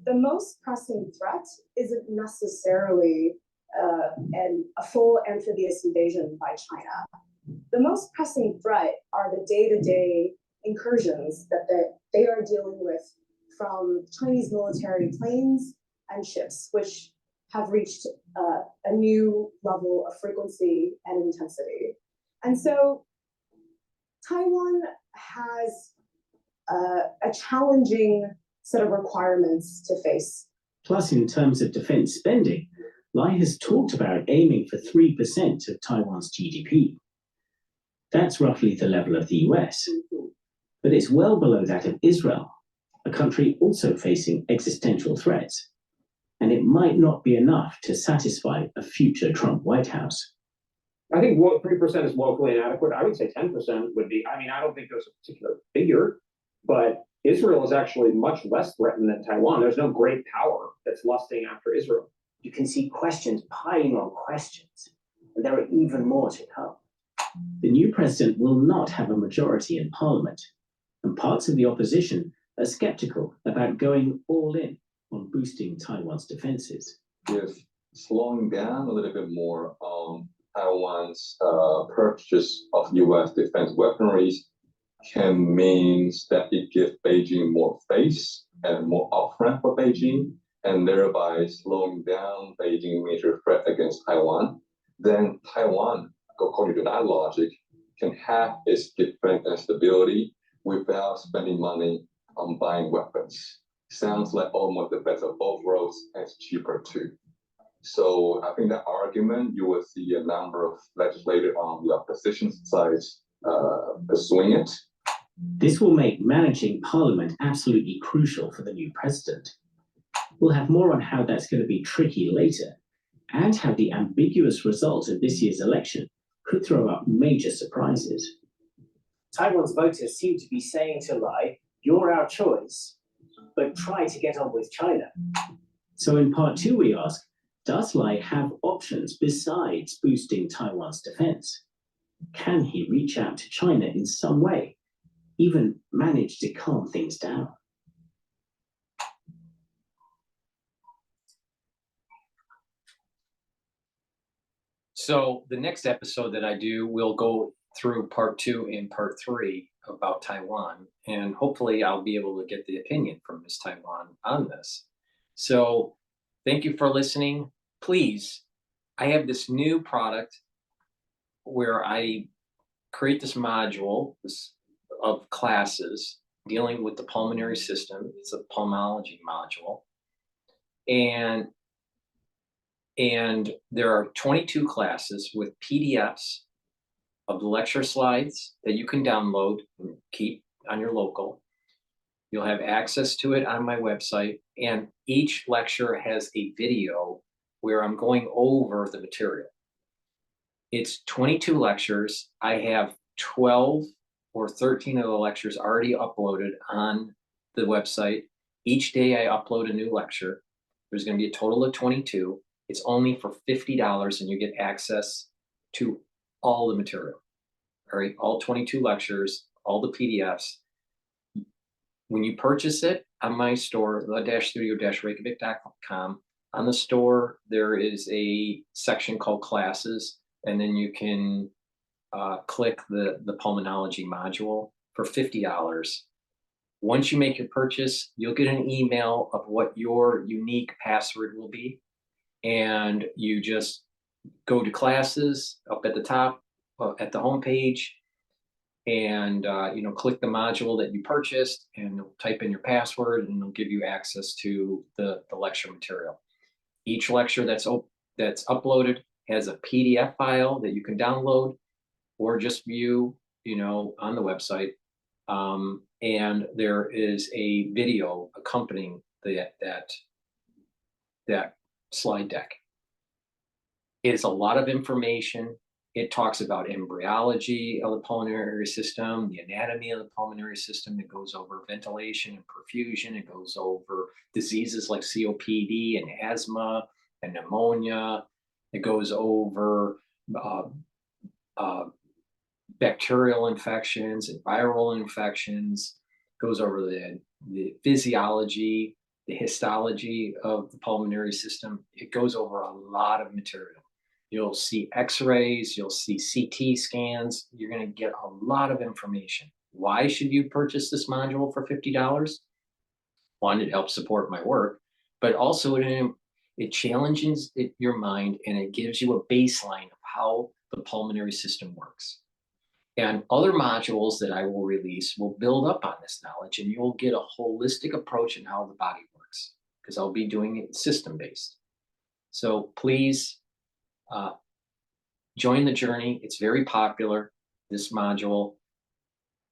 the most pressing threat isn't necessarily a full amphibious invasion by China. The most pressing threat are the day-to-day incursions that they are dealing with from Chinese military planes and ships, which have reached a new level of frequency and intensity. And so Taiwan has a challenging set of requirements to face. Plus, in terms of defense spending, Lai has talked about aiming for 3% of Taiwan's GDP. That's roughly the level of the US, but it's well below that of Israel, a country also facing existential threats. And it might not be enough to satisfy a future Trump White House. I think 3% is woefully inadequate. I would say 10% would be. I mean, I don't think there's a particular figure, but Israel is actually much less threatened than Taiwan. There's no great power that's lusting after Israel. You can see questions piling on questions, and there are even more to come. The new president will not have a majority in parliament, and parts of the opposition are skeptical about going all in on boosting Taiwan's defenses. Yes, slowing down a little bit more on Taiwan's purchase of US defense weaponry can mean that it gives Beijing more face and more upfront for Beijing, and thereby slowing down Beijing's major threat against Taiwan. Then Taiwan, according to that logic, can have its defense and stability without spending money on buying weapons. Sounds like almost the best of both worlds, and it's cheaper too. So I think that argument, you will see a number of legislators on the opposition side pursuing it. This will make managing parliament absolutely crucial for the new president. We'll have more on how that's going to be tricky later, and how the ambiguous result of this year's election could throw up major surprises. Taiwan's voters seem to be saying to Lai, "You're our choice, but try to get on with China." So in part 2, we ask, does Lai have options besides boosting Taiwan's defense? Can he reach out to China in some way, even manage to calm things down? So the next episode that I do, we'll go through part 2 and part 3 about Taiwan, and hopefully I'll be able to get the opinion from Ms. Taiwan on this. So thank you for listening. Please, I have this new product where I create this module of classes dealing with the pulmonary system. It's a pulmonology module. And And there are 22 classes with PDFs of the lecture slides that you can download and keep on your local. You'll have access to it on my website, and each lecture has a video where I'm going over the material. It's 22 lectures. I have 12 or 13 of the lectures already uploaded on the website. Each day I upload a new lecture. There's going to be a total of 22. It's only for $50 and you get access to all the material. All right, all 22 lectures, all the PDFs. When you purchase it on my store, the-studio-reykjavik.com, on the store, there is a section called classes, and then you can click the Pulmonology module for $50. Once you make your purchase, you'll get an email of what your unique password will be. And you just go to classes up at the top, at the home page, and click the module that you purchased, and type in your password, and it'll give you access to the lecture material. Each lecture that's uploaded has a PDF file that you can download or just view, on the website. And there is a video accompanying that slide deck. It's a lot of information. It talks about embryology of the pulmonary system, the anatomy of the pulmonary system. It goes over ventilation and perfusion. It goes over diseases like COPD and asthma and pneumonia. It goes over bacterial infections and viral infections. It goes over the physiology, the histology of the pulmonary system. It goes over a lot of material. You'll see x-rays, you'll see CT scans. You're going to get a lot of information. Why should you purchase this module for $50? One, it helps support my work, but also it challenges your mind, and it gives you a baseline of how the pulmonary system works. And other modules that I will release will build up on this knowledge, and you'll get a holistic approach in how the body works, because I'll be doing it system-based. So please join the journey. It's very popular, this module.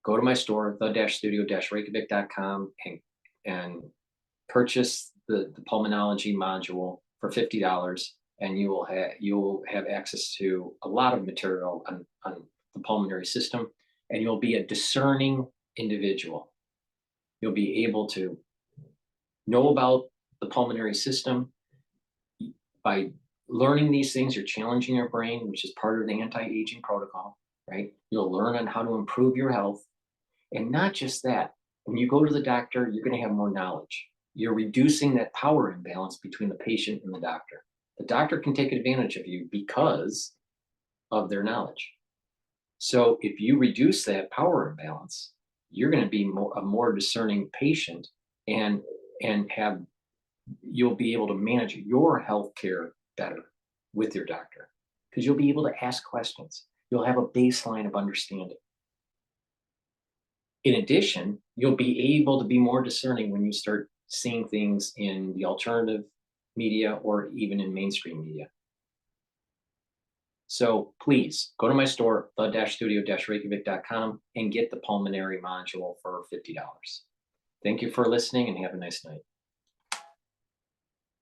Go to my store, the-studio-reykjavik.com, and purchase the Pulmonology module for $50, and you will have access to a lot of material on the pulmonary system, and you'll be a discerning individual. You'll be able to know about the pulmonary system. By learning these things, you're challenging your brain, which is part of the anti-aging protocol, right? You'll learn on how to improve your health. And not just that, when you go to the doctor, you're going to have more knowledge. You're reducing that power imbalance between the patient and the doctor. The doctor can take advantage of you because of their knowledge. So if you reduce that power imbalance, you're going to be a more discerning patient, and you'll be able to manage your health care better with your doctor, because you'll be able to ask questions. You'll have a baseline of understanding. In addition, you'll be able to be more discerning when you start seeing things in the alternative media or even in mainstream media. So please go to my store, the-studio-reykjavik.com, and get the pulmonary module for $50. Thank you for listening, and have a nice night.